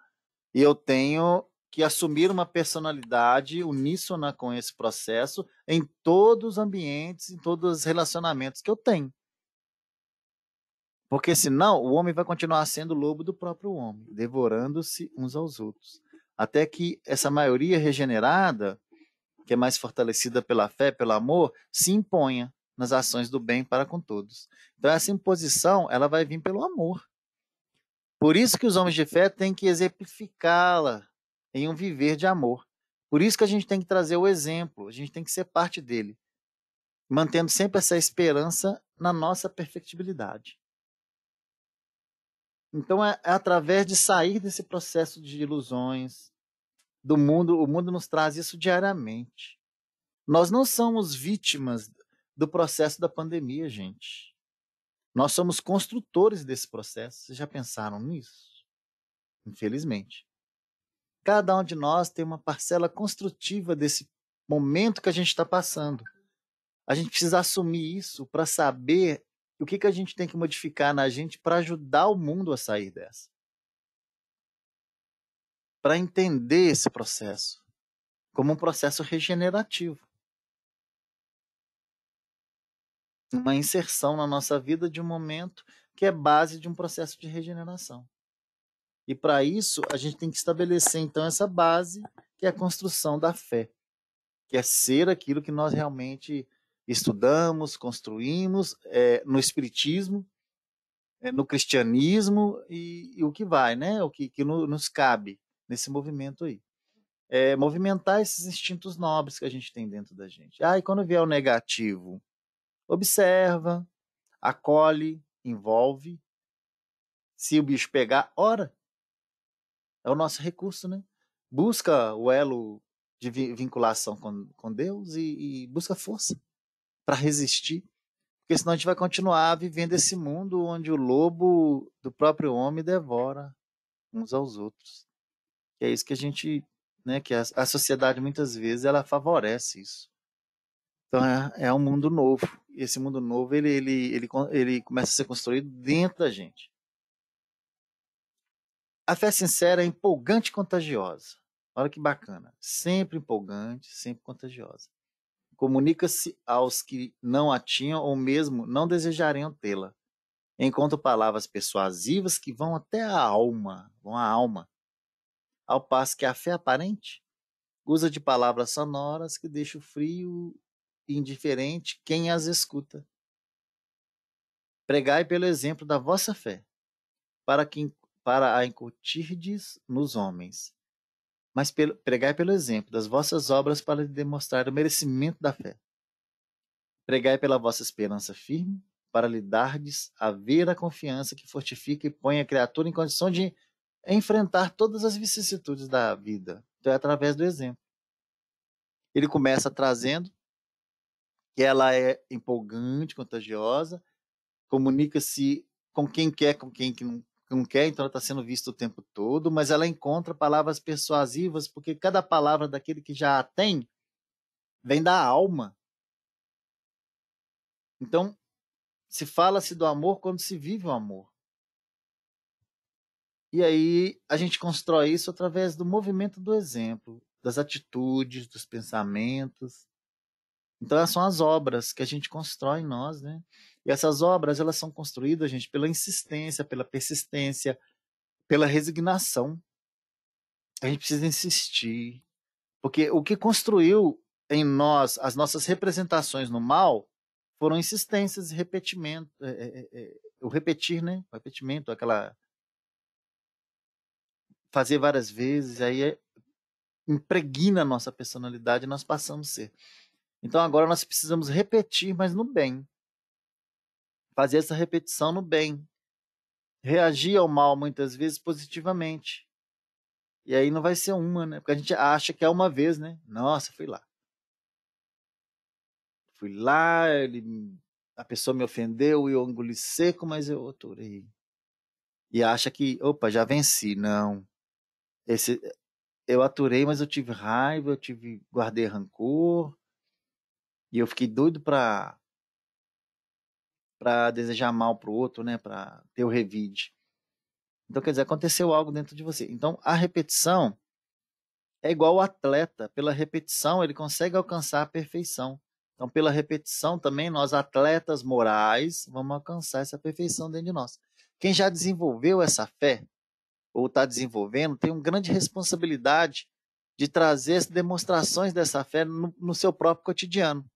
e eu tenho que assumir uma personalidade uníssona com esse processo em todos os ambientes, em todos os relacionamentos que eu tenho. Porque senão o homem vai continuar sendo lobo do próprio homem, devorando-se uns aos outros. Até que essa maioria regenerada, que é mais fortalecida pela fé, pelo amor, se imponha nas ações do bem para com todos. Então essa imposição, ela vai vir pelo amor. Por isso que os homens de fé têm que exemplificá-la em um viver de amor. Por isso que a gente tem que trazer o exemplo, a gente tem que ser parte dele, mantendo sempre essa esperança na nossa perfectibilidade. Então é através de sair desse processo de ilusões do mundo, o mundo nos traz isso diariamente. Nós não somos vítimas do processo da pandemia, gente. Nós somos construtores desse processo. Vocês já pensaram nisso? Infelizmente. Cada um de nós tem uma parcela construtiva desse momento que a gente está passando. A gente precisa assumir isso para saber o que a gente tem que modificar na gente para ajudar o mundo a sair dessa. Para entender esse processo como um processo regenerativo. Uma inserção na nossa vida de um momento que é base de um processo de regeneração. E para isso, a gente tem que estabelecer, então, essa base, que é a construção da fé, que é ser aquilo que nós realmente estudamos, construímos no Espiritismo, no cristianismo e o que vai, né? O que nos cabe nesse movimento aí. Movimentar esses instintos nobres que a gente tem dentro da gente. E quando vier o negativo, observa, acolhe, envolve. Se o bicho pegar, ora. É o nosso recurso, né? Busca o elo de vinculação com Deus e busca força para resistir. Porque senão a gente vai continuar vivendo esse mundo onde o lobo do próprio homem devora uns aos outros. Que é isso que a gente, né? Que a sociedade muitas vezes ela favorece isso. Então é um mundo novo. E esse mundo novo ele começa a ser construído dentro da gente. A fé sincera é empolgante e contagiosa. Olha que bacana. Sempre empolgante, sempre contagiosa. Comunica-se aos que não a tinham ou mesmo não desejariam tê-la. Encontra palavras persuasivas que vão até a alma, Ao passo que a fé aparente usa de palavras sonoras que deixam frio e indiferente quem as escuta. Pregai pelo exemplo da vossa fé, para a incutirdes nos homens, mas pregai pelo exemplo das vossas obras para demonstrar o merecimento da fé. Pregai pela vossa esperança firme, para lhe dardes a ver a confiança que fortifica e põe a criatura em condição de enfrentar todas as vicissitudes da vida. Então é através do exemplo. Ele começa trazendo que ela é empolgante, contagiosa, comunica-se com quem quer, com quem não quer, então ela está sendo vista o tempo todo, mas ela encontra palavras persuasivas, porque cada palavra daquele que já a tem vem da alma. Então, se fala-se do amor quando se vive o amor. E aí a gente constrói isso através do movimento do exemplo, das atitudes, dos pensamentos. Então, essas são as obras que a gente constrói em nós, né? E essas obras, elas são construídas, gente, pela insistência, pela persistência, pela resignação. A gente precisa insistir. Porque o que construiu em nós as nossas representações no mal foram insistências e repetimento. O repetir, né? O repetimento, aquela... fazer várias vezes, aí impregna a nossa personalidade e nós passamos a ser. Então agora nós precisamos repetir, mas no bem. Fazer essa repetição no bem. Reagir ao mal muitas vezes positivamente. E aí não vai ser uma, né? Porque a gente acha que é uma vez, né? Nossa, fui lá. Fui lá, a pessoa me ofendeu e eu engoli seco, mas eu aturei. E acha que, opa, já venci. Não. Eu aturei, mas eu tive raiva, guardei rancor. E eu fiquei doido para desejar mal pro outro, né? Para ter o revide. Então, quer dizer, aconteceu algo dentro de você. Então, a repetição é igual o atleta. Pela repetição, ele consegue alcançar a perfeição. Então, pela repetição também, nós, atletas morais, vamos alcançar essa perfeição dentro de nós. Quem já desenvolveu essa fé, ou está desenvolvendo, tem uma grande responsabilidade de trazer as demonstrações dessa fé no seu próprio cotidiano.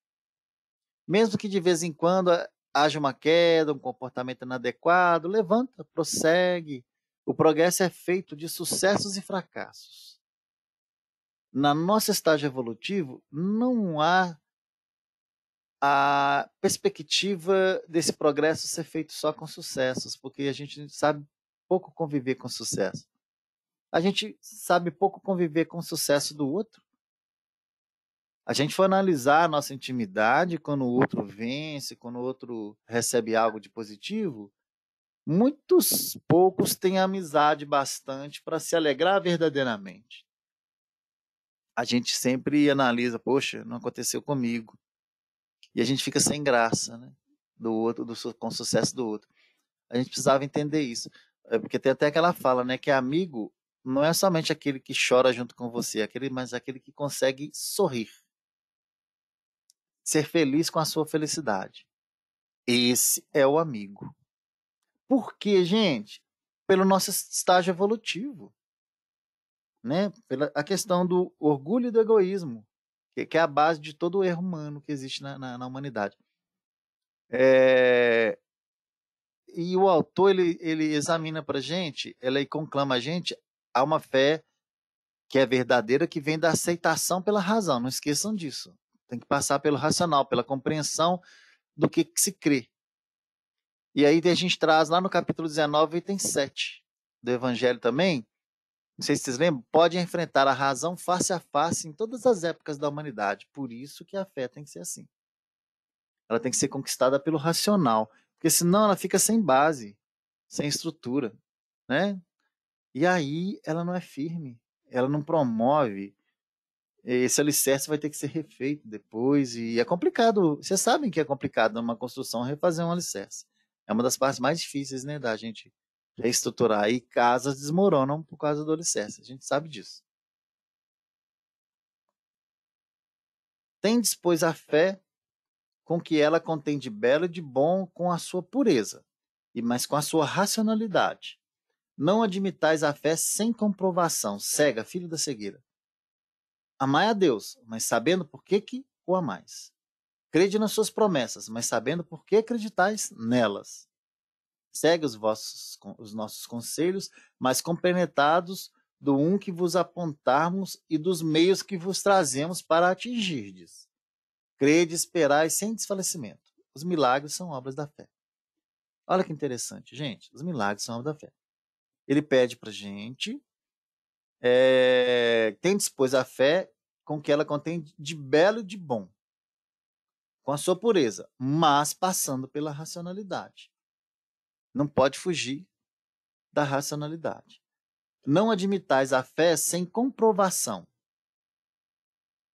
Mesmo que de vez em quando haja uma queda, um comportamento inadequado, levanta, prossegue. O progresso é feito de sucessos e fracassos. Na nosso estágio evolutivo, não há a perspectiva desse progresso ser feito só com sucessos, porque a gente sabe pouco conviver com sucesso. A gente sabe pouco conviver com o sucesso do outro. A gente for analisar a nossa intimidade quando o outro vence, quando o outro recebe algo de positivo, muitos poucos têm amizade bastante para se alegrar verdadeiramente. A gente sempre analisa, poxa, não aconteceu comigo. E a gente fica sem graça, né? Do outro, com o sucesso do outro. A gente precisava entender isso. Porque tem até aquela fala, né? Que amigo não é somente aquele que chora junto com você, mas aquele que consegue sorrir. Ser feliz com a sua felicidade. Esse é o amigo. Por quê, gente? Pelo nosso estágio evolutivo. Né? Pela a questão do orgulho e do egoísmo, que é a base de todo o erro humano que existe na humanidade. E o autor ele examina para a gente, ele conclama a gente a uma fé que é verdadeira, que vem da aceitação pela razão. Não esqueçam disso. Tem que passar pelo racional, pela compreensão do que se crê. E aí a gente traz lá no capítulo 19, item 7 do Evangelho também. Não sei se vocês lembram, pode enfrentar a razão face a face em todas as épocas da humanidade. Por isso que a fé tem que ser assim. Ela tem que ser conquistada pelo racional, porque senão ela fica sem base, sem estrutura, né? E aí ela não é firme, ela não promove. Esse alicerce vai ter que ser refeito depois e é complicado. Vocês sabem que é complicado numa construção refazer um alicerce. É uma das partes mais difíceis, né, da gente reestruturar. E casas desmoronam por causa do alicerce. A gente sabe disso. Tendes, pois, a fé com que ela contém de belo e de bom com a sua pureza, mas com a sua racionalidade. Não admitais a fé sem comprovação, cega, filho da cegueira. Amai a Deus, mas sabendo por que o amais. Crede nas suas promessas, mas sabendo por que acreditais nelas. Segue os nossos conselhos, mas compenetrados do um que vos apontarmos e dos meios que vos trazemos para atingirdes. Crede, esperai sem desfalecimento. Os milagres são obras da fé. Olha que interessante, gente. Os milagres são obras da fé. Ele pede para a gente, tendes, pois, a fé com que ela contém de belo e de bom, com a sua pureza, mas passando pela racionalidade. Não pode fugir da racionalidade. Não admitais a fé sem comprovação.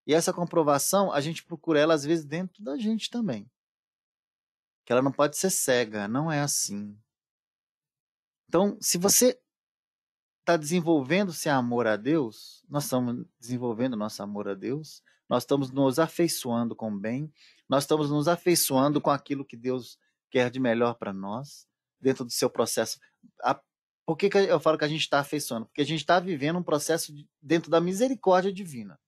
E essa comprovação, a gente procura ela, às vezes, dentro da gente também. Que ela não pode ser cega, não é assim. Então, se você está desenvolvendo esse amor a Deus, nós estamos desenvolvendo nosso amor a Deus, nós estamos nos afeiçoando com o bem, nós estamos nos afeiçoando com aquilo que Deus quer de melhor para nós, dentro do seu processo. Por que eu falo que a gente está afeiçoando? Porque a gente está vivendo um processo dentro da misericórdia divina.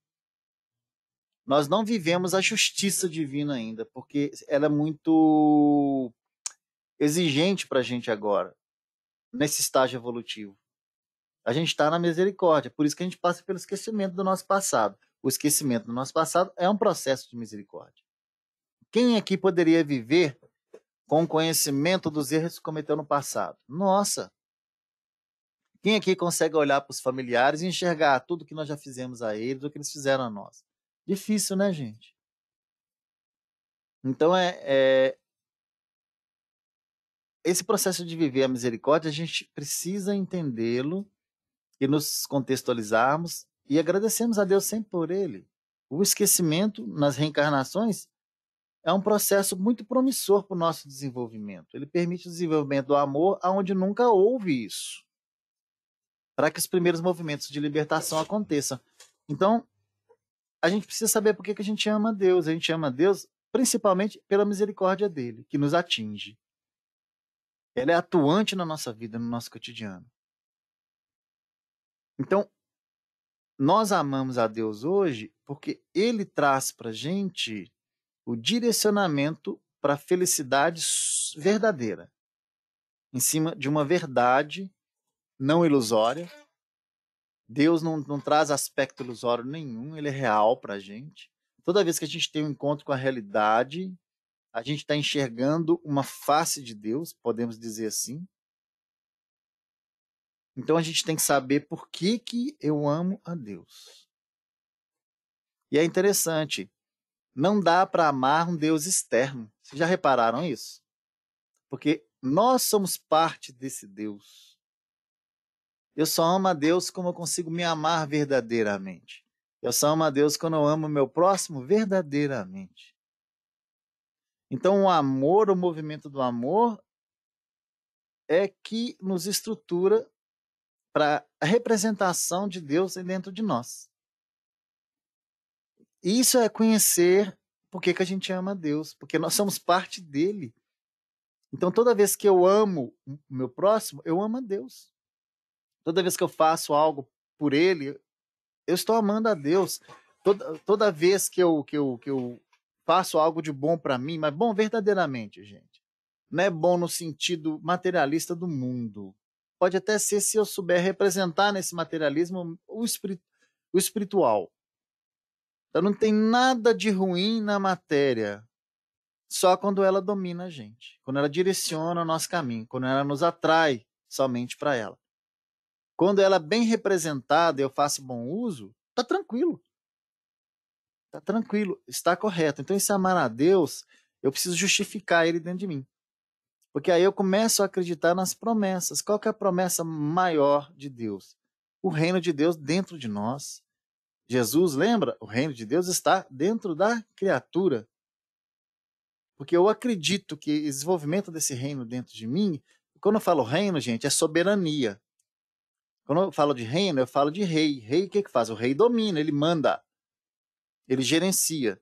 Nós não vivemos a justiça divina ainda, porque ela é muito exigente para a gente agora, nesse estágio evolutivo. A gente está na misericórdia, por isso que a gente passa pelo esquecimento do nosso passado. O esquecimento do nosso passado é um processo de misericórdia. Quem aqui poderia viver com conhecimento dos erros que cometeu no passado? Nossa! Quem aqui consegue olhar para os familiares e enxergar tudo que nós já fizemos a eles, o que eles fizeram a nós? Difícil, né, gente? Então, esse processo de viver a misericórdia, a gente precisa entendê-lo e nos contextualizarmos e agradecemos a Deus sempre por ele. O esquecimento nas reencarnações é um processo muito promissor para o nosso desenvolvimento. Ele permite o desenvolvimento do amor onde nunca houve isso, para que os primeiros movimentos de libertação aconteçam. Então, a gente precisa saber por que a gente ama a Deus. A gente ama a Deus principalmente pela misericórdia dele, que nos atinge. Ela é atuante na nossa vida, no nosso cotidiano. Então, nós amamos a Deus hoje porque ele traz para a gente o direcionamento para a felicidade verdadeira, em cima de uma verdade não ilusória. Deus não traz aspecto ilusório nenhum, ele é real para a gente. Toda vez que a gente tem um encontro com a realidade, a gente está enxergando uma face de Deus, podemos dizer assim. Então a gente tem que saber por que eu amo a Deus. E é interessante, não dá para amar um Deus externo. Vocês já repararam isso? Porque nós somos parte desse Deus. Eu só amo a Deus como eu consigo me amar verdadeiramente. Eu só amo a Deus quando eu amo o meu próximo verdadeiramente. Então o amor, o movimento do amor, é que nos estrutura para a representação de Deus dentro de nós. Isso é conhecer por que a gente ama a Deus, porque nós somos parte dele. Então toda vez que eu amo o meu próximo, eu amo a Deus. Toda vez que eu faço algo por ele, eu estou amando a Deus. Toda vez que eu faço algo de bom para mim, mas bom verdadeiramente, gente. Não é bom no sentido materialista do mundo. Pode até ser se eu souber representar nesse materialismo o espiritual. Então não tem nada de ruim na matéria, só quando ela domina a gente, quando ela direciona o nosso caminho, quando ela nos atrai somente para ela. Quando ela é bem representada e eu faço bom uso, tá tranquilo. Tá tranquilo, está correto. Então, esse amar a Deus, eu preciso justificar ele dentro de mim. Porque aí eu começo a acreditar nas promessas. Qual que é a promessa maior de Deus? O reino de Deus dentro de nós. Jesus, lembra? O reino de Deus está dentro da criatura. Porque eu acredito que o desenvolvimento desse reino dentro de mim, quando eu falo reino, gente, é soberania. Quando eu falo de reino, eu falo de rei. Rei, o que faz? O rei domina, ele manda, ele gerencia.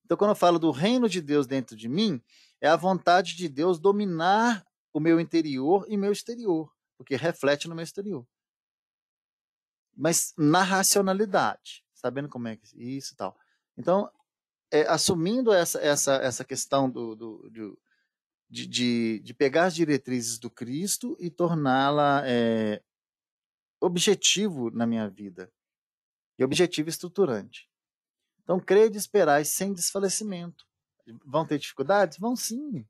Então, quando eu falo do reino de Deus dentro de mim, é a vontade de Deus dominar o meu interior e meu exterior, porque reflete no meu exterior. Mas na racionalidade, sabendo como é que isso e tal. Então, assumindo essa questão de pegar as diretrizes do Cristo e torná-la objetivo na minha vida, e objetivo estruturante. Então, crede e esperais sem desfalecimento. Vão ter dificuldades? Vão sim.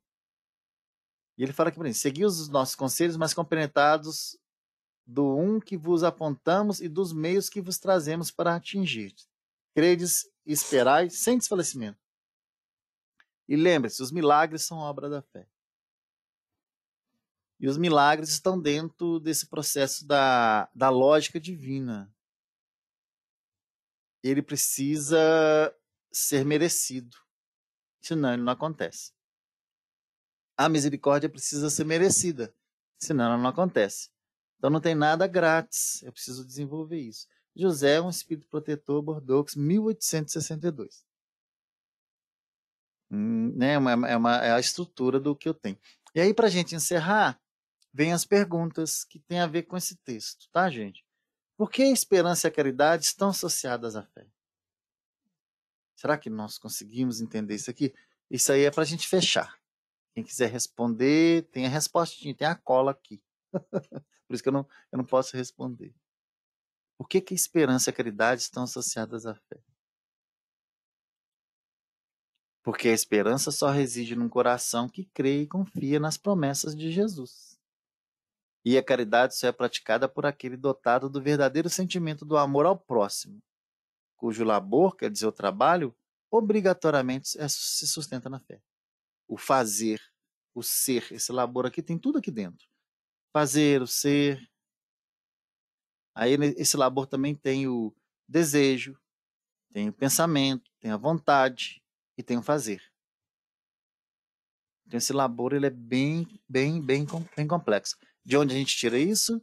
E ele fala aqui para mim, segui os nossos conselhos, mas compenetrados do um que vos apontamos e dos meios que vos trazemos para atingir. Credes e esperais sem desfalecimento. E lembre-se, os milagres são obra da fé. E os milagres estão dentro desse processo da lógica divina. Ele precisa ser merecido, senão ele não acontece. A misericórdia precisa ser merecida, senão ela não acontece. Então não tem nada grátis, eu preciso desenvolver isso. José é um espírito protetor, Bordeaux, 1862. Né? É a estrutura do que eu tenho. E aí, para a gente encerrar, vem as perguntas que têm a ver com esse texto, tá, gente? Por que a esperança e a caridade estão associadas à fé? Será que nós conseguimos entender isso aqui? Isso aí é para a gente fechar. Quem quiser responder, tem a respostinha, tem a cola aqui. Por isso que eu não posso responder. Por que a esperança e a caridade estão associadas à fé? Porque a esperança só reside num coração que crê e confia nas promessas de Jesus. E a caridade só é praticada por aquele dotado do verdadeiro sentimento do amor ao próximo, cujo labor, quer dizer, o trabalho, obrigatoriamente se sustenta na fé. O fazer, o ser, esse labor aqui tem tudo aqui dentro. Fazer, o ser. Aí esse labor também tem o desejo, tem o pensamento, tem a vontade e tem o fazer. Então esse labor ele é bem complexo. De onde a gente tira isso?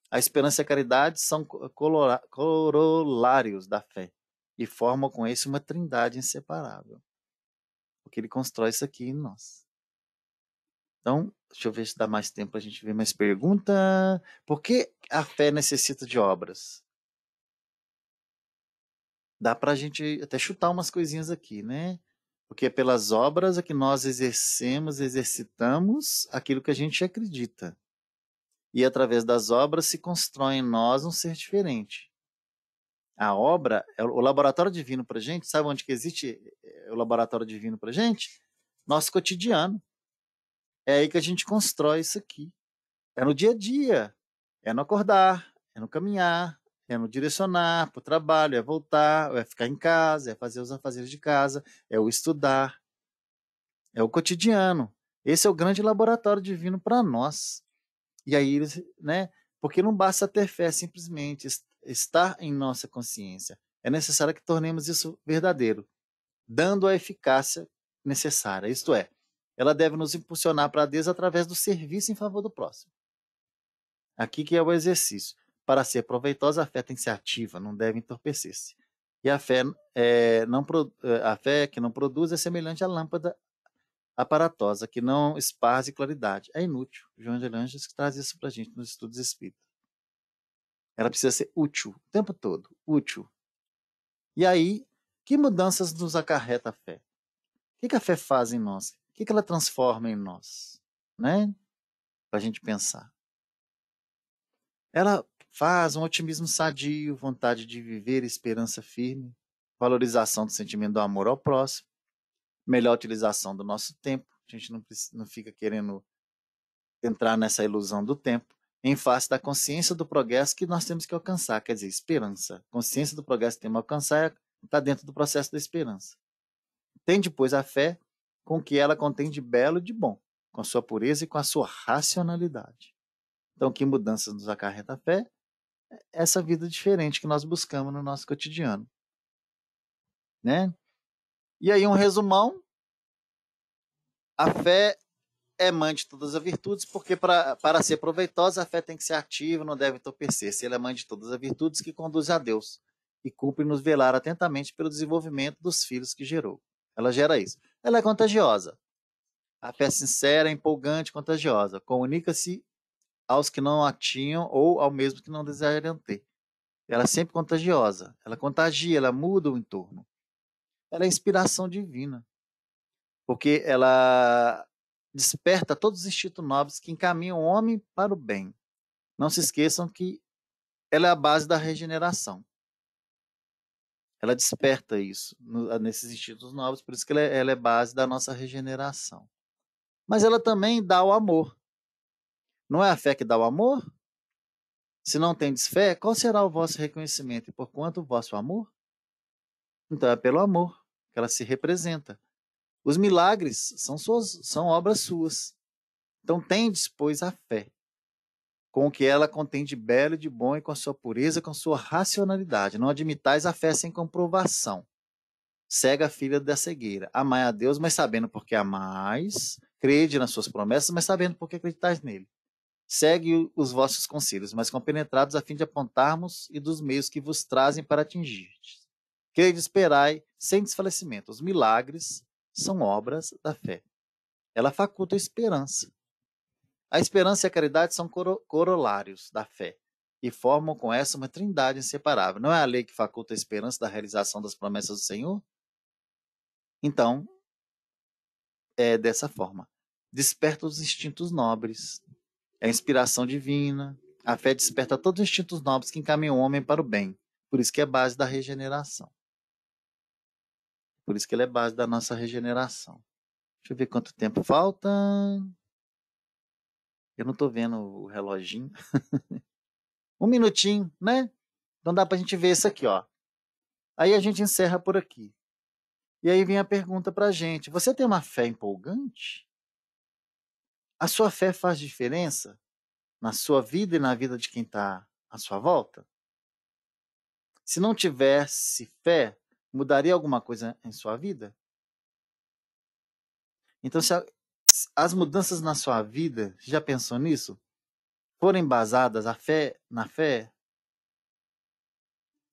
A esperança e a caridade são corolários da fé e formam com isso uma trindade inseparável. Porque ele constrói isso aqui em nós. Então, deixa eu ver se dá mais tempo para a gente ver mais pergunta. Por que a fé necessita de obras? Dá para a gente até chutar umas coisinhas aqui, né? Porque é pelas obras é que nós exercitamos aquilo que a gente acredita. E através das obras se constrói em nós um ser diferente. A obra, o laboratório divino para a gente, sabe onde que existe o laboratório divino para a gente? Nosso cotidiano. É aí que a gente constrói isso aqui. É no dia a dia. É no acordar, é no caminhar, é no direcionar para o trabalho, é voltar, é ficar em casa, é fazer os afazeres de casa, é o estudar. É o cotidiano. Esse é o grande laboratório divino para nós. E aí, né? Porque não basta ter fé simplesmente, estar em nossa consciência. É necessário que tornemos isso verdadeiro, dando a eficácia necessária. Isto é, ela deve nos impulsionar para Deus através do serviço em favor do próximo. Aqui que é o exercício. Para ser proveitosa, a fé tem que ser ativa, não deve entorpecer-se. E a fé, a fé que não produz é semelhante à lâmpada aparatosa, que não esparze claridade. É inútil. João de Anjos traz isso para a gente nos estudos espíritas. Ela precisa ser útil o tempo todo. Útil. E aí, que mudanças nos acarreta a fé? O que a fé faz em nós? O que ela transforma em nós? Né? Para a gente pensar. Ela faz um otimismo sadio, vontade de viver, esperança firme, valorização do sentimento do amor ao próximo, melhor utilização do nosso tempo. A gente não fica querendo entrar nessa ilusão do tempo, em face da consciência do progresso que nós temos que alcançar, quer dizer, esperança. Consciência do progresso que temos que alcançar está dentro do processo da esperança. Tem depois a fé com o que ela contém de belo e de bom, com a sua pureza e com a sua racionalidade. Então, que mudanças nos acarreta a fé? Essa vida diferente que nós buscamos no nosso cotidiano. Né? E aí, um resumão. A fé é mãe de todas as virtudes, porque para ser proveitosa, a fé tem que ser ativa, não deve entorpecer-se. Ela é mãe de todas as virtudes que conduz a Deus e cumpre-nos velar atentamente pelo desenvolvimento dos filhos que gerou. Ela gera isso. Ela é contagiosa. A fé sincera, empolgante, contagiosa. Comunica-se aos que não a tinham ou ao mesmo que não desejariam ter. Ela é sempre contagiosa. Ela contagia, ela muda o entorno. Ela é inspiração divina. Porque ela desperta todos os instintos nobres que encaminham o homem para o bem. Não se esqueçam que ela é a base da regeneração. Ela desperta isso nesses instintos nobres, por isso que ela é base da nossa regeneração. Mas ela também dá o amor. Não é a fé que dá o amor? Se não tendes fé, qual será o vosso reconhecimento e por quanto o vosso amor? Então é pelo amor que ela se representa. Os milagres são obras suas. Então tendes, pois, a fé, com o que ela contém de belo e de bom e com a sua pureza, com sua racionalidade. Não admitais a fé sem comprovação. Cega a filha da cegueira. Amai a Deus, mas sabendo porque amais. Crede nas suas promessas, mas sabendo porque acreditais nele. Segue os vossos conselhos, mas compenetrados a fim de apontarmos e dos meios que vos trazem para atingir. Crede, esperai, sem desfalecimento. Os milagres são obras da fé. Ela faculta a esperança. A esperança e a caridade são corolários da fé e formam com essa uma trindade inseparável. Não é a lei que faculta a esperança da realização das promessas do Senhor? Então, é dessa forma. Desperta os instintos nobres, é a inspiração divina. A fé desperta todos os instintos nobres que encaminham o homem para o bem. Por isso que é base da regeneração. Por isso que ele é base da nossa regeneração. Deixa eu ver quanto tempo falta. Eu não estou vendo o reloginho. 1 minutinho, né? Então dá para a gente ver isso aqui, ó. Aí a gente encerra por aqui. E aí vem a pergunta para a gente. Você tem uma fé empolgante? A sua fé faz diferença na sua vida e na vida de quem está à sua volta? Se não tivesse fé, mudaria alguma coisa em sua vida? Então, se as mudanças na sua vida, já pensou nisso? Forem basadas na fé,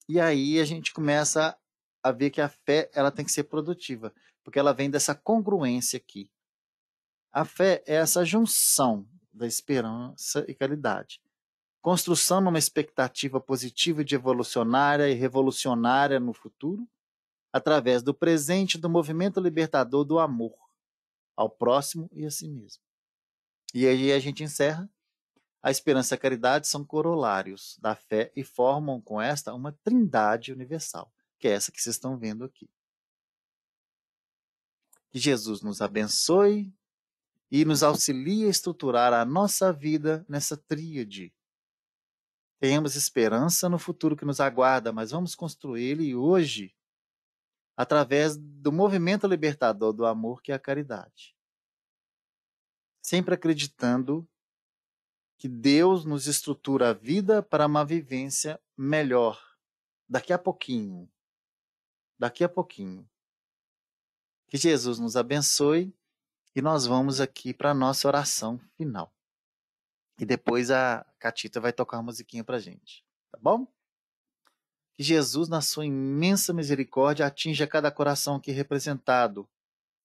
e aí a gente começa a ver que a fé ela tem que ser produtiva, porque ela vem dessa congruência aqui. A fé é essa junção da esperança e caridade. Construção numa expectativa positiva de evolucionária e revolucionária no futuro, através do presente do movimento libertador do amor ao próximo e a si mesmo. E aí a gente encerra. A esperança e a caridade são corolários da fé e formam com esta uma trindade universal, que é essa que vocês estão vendo aqui. Que Jesus nos abençoe e nos auxilie a estruturar a nossa vida nessa tríade. Tenhamos esperança no futuro que nos aguarda, mas vamos construí-lo hoje através do movimento libertador do amor, que é a caridade. Sempre acreditando que Deus nos estrutura a vida para uma vivência melhor. Daqui a pouquinho. Daqui a pouquinho. Que Jesus nos abençoe e nós vamos aqui para a nossa oração final. E depois a Catita vai tocar uma musiquinha para a gente. Tá bom? Que Jesus, na sua imensa misericórdia, atinja cada coração aqui representado.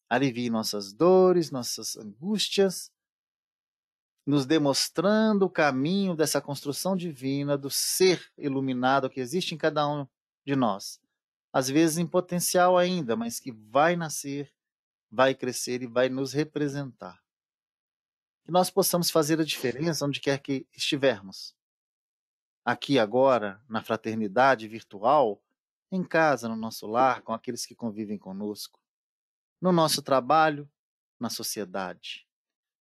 Alivie nossas dores, nossas angústias, nos demonstrando o caminho dessa construção divina, do ser iluminado que existe em cada um de nós. Às vezes em potencial ainda, mas que vai nascer, vai crescer e vai nos representar. Que nós possamos fazer a diferença onde quer que estivermos. Aqui agora, na fraternidade virtual, em casa, no nosso lar, com aqueles que convivem conosco, no nosso trabalho, na sociedade,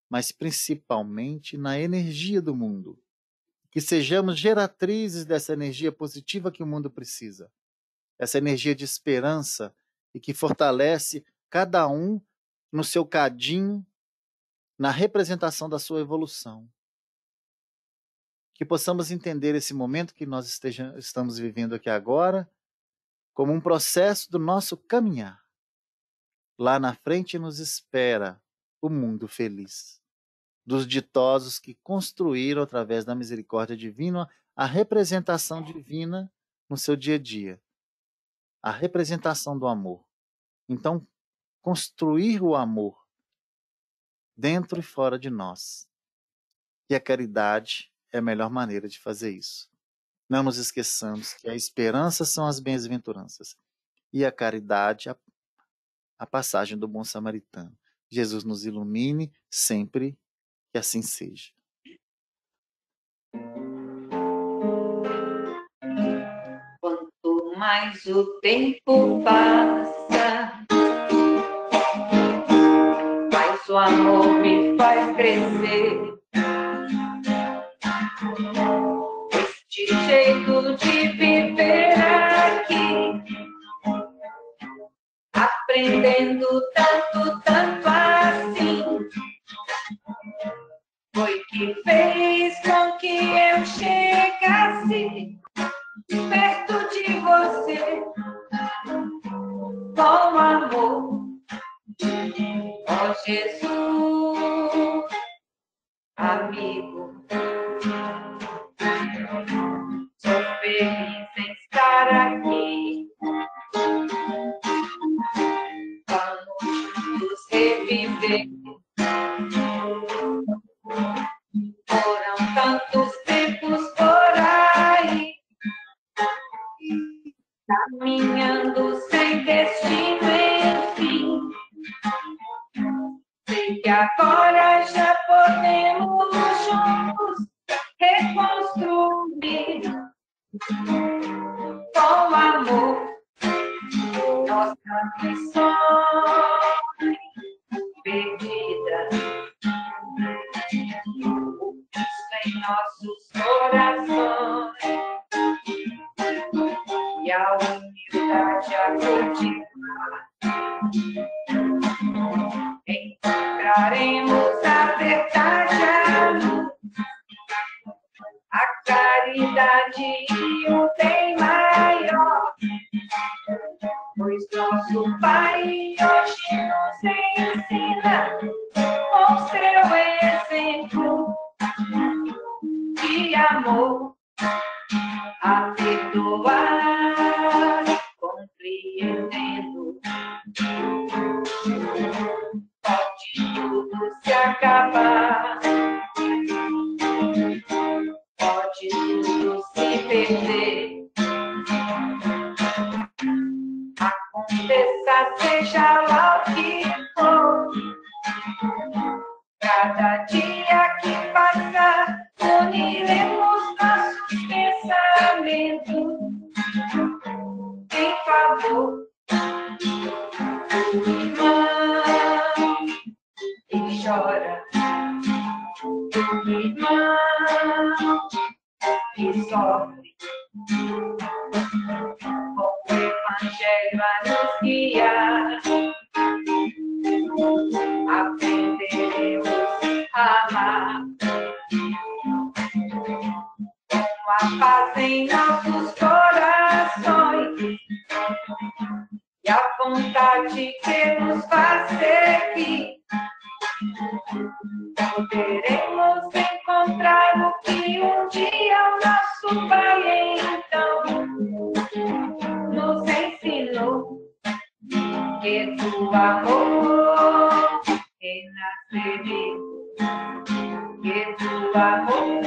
mas principalmente na energia do mundo. Que sejamos geratrizes dessa energia positiva que o mundo precisa. Essa energia de esperança e que fortalece cada um no seu cadinho, na representação da sua evolução. Que possamos entender esse momento que nós estamos vivendo aqui agora como um processo do nosso caminhar. Lá na frente nos espera o mundo feliz, dos ditosos que construíram, através da misericórdia divina, a representação divina no seu dia a dia, a representação do amor. Então, construir o amor dentro e fora de nós. E a caridade é a melhor maneira de fazer isso. Não nos esqueçamos que a esperança são as bem-aventuranças e a caridade a passagem do bom samaritano. Jesus nos ilumine sempre, que assim seja. Quanto mais o tempo passa, mais o amor me faz crescer. Este jeito de viver aqui, aprendendo tanto assim, foi que fez com que eu chegasse perto de você, com amor. Ó Jesus, amigo, sou feliz em estar aqui. Vamos caminhando sem destino, enfim. Sei que agora já podemos juntos reconstruir com amor nossa missão perdida. Em nossos corações e a humildade a cultivar, encontraremos a verdade, a luz, a caridade e o bem maior, pois nosso Pai hoje nos ensina com seu exemplo de amor, a perdoar, compreendendo. Pode tudo se acabar, pode tudo se perder. Aconteça, seja lá o que for, cada dia que passar, uniremos nossos pensamentos em favor do irmão que chora, do irmão que sofre. Com o Evangelho a nos guiar, aprenderemos a amar, com a paz em nossos corações e a vontade que nos faz seguir. Poderemos encontrar o que um dia o nosso Pai então nos ensinou, que do amor renasceremos, que do amor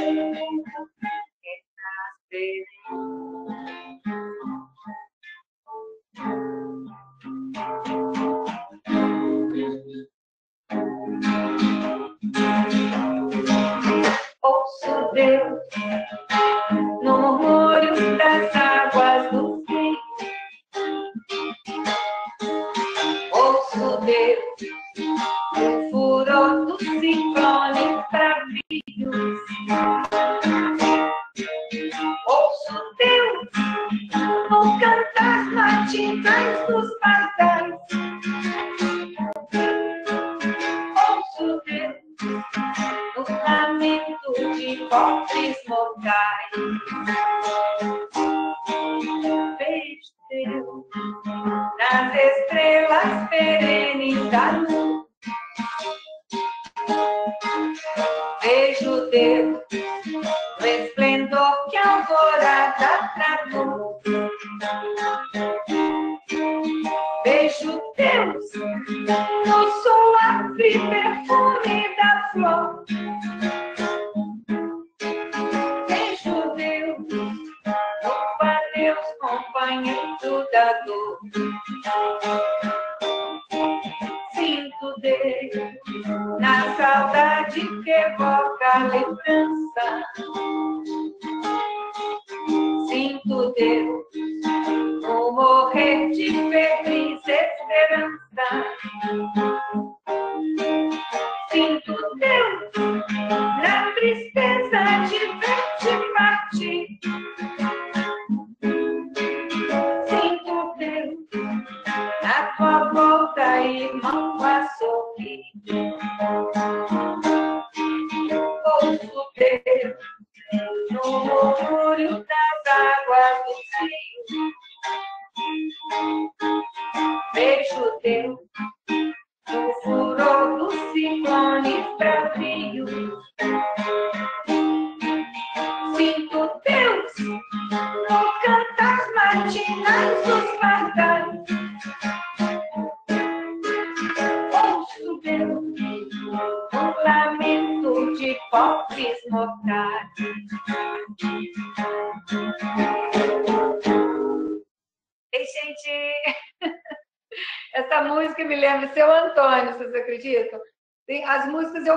ouço Deus no murmúrio das águas do rio. Ouço Deus no furor do ciclone bravios. Ouço Deus no cantar matinais dos pardais. Ouço Deus no lamento de pobres mortais. Vejo Deus nas estrelas perenes da luz. Vejo Deus no esplendor que a alvorada traduz. Vejo Deus no suave perfume da flor. Vejo Deus no adeus companheiro da dor. Sinto Deus na saudade que evoca a lembrança. Sinto Deus no morrer de feliz esperança. Sinto Deus na tristeza de ver-te partir. Sinto Deus na tua volta, irmão, a sorrir. Ouço Deus no murmúrio das águas do rio. Vejo Deus no furor dos ciclones bravios. Sinto Deus no cantar matinais dos pardais. Ouço Deus no lamento de pobres mortais. Deixem gente. Essa música me lembra seu Antônio, vocês acreditam? As músicas eu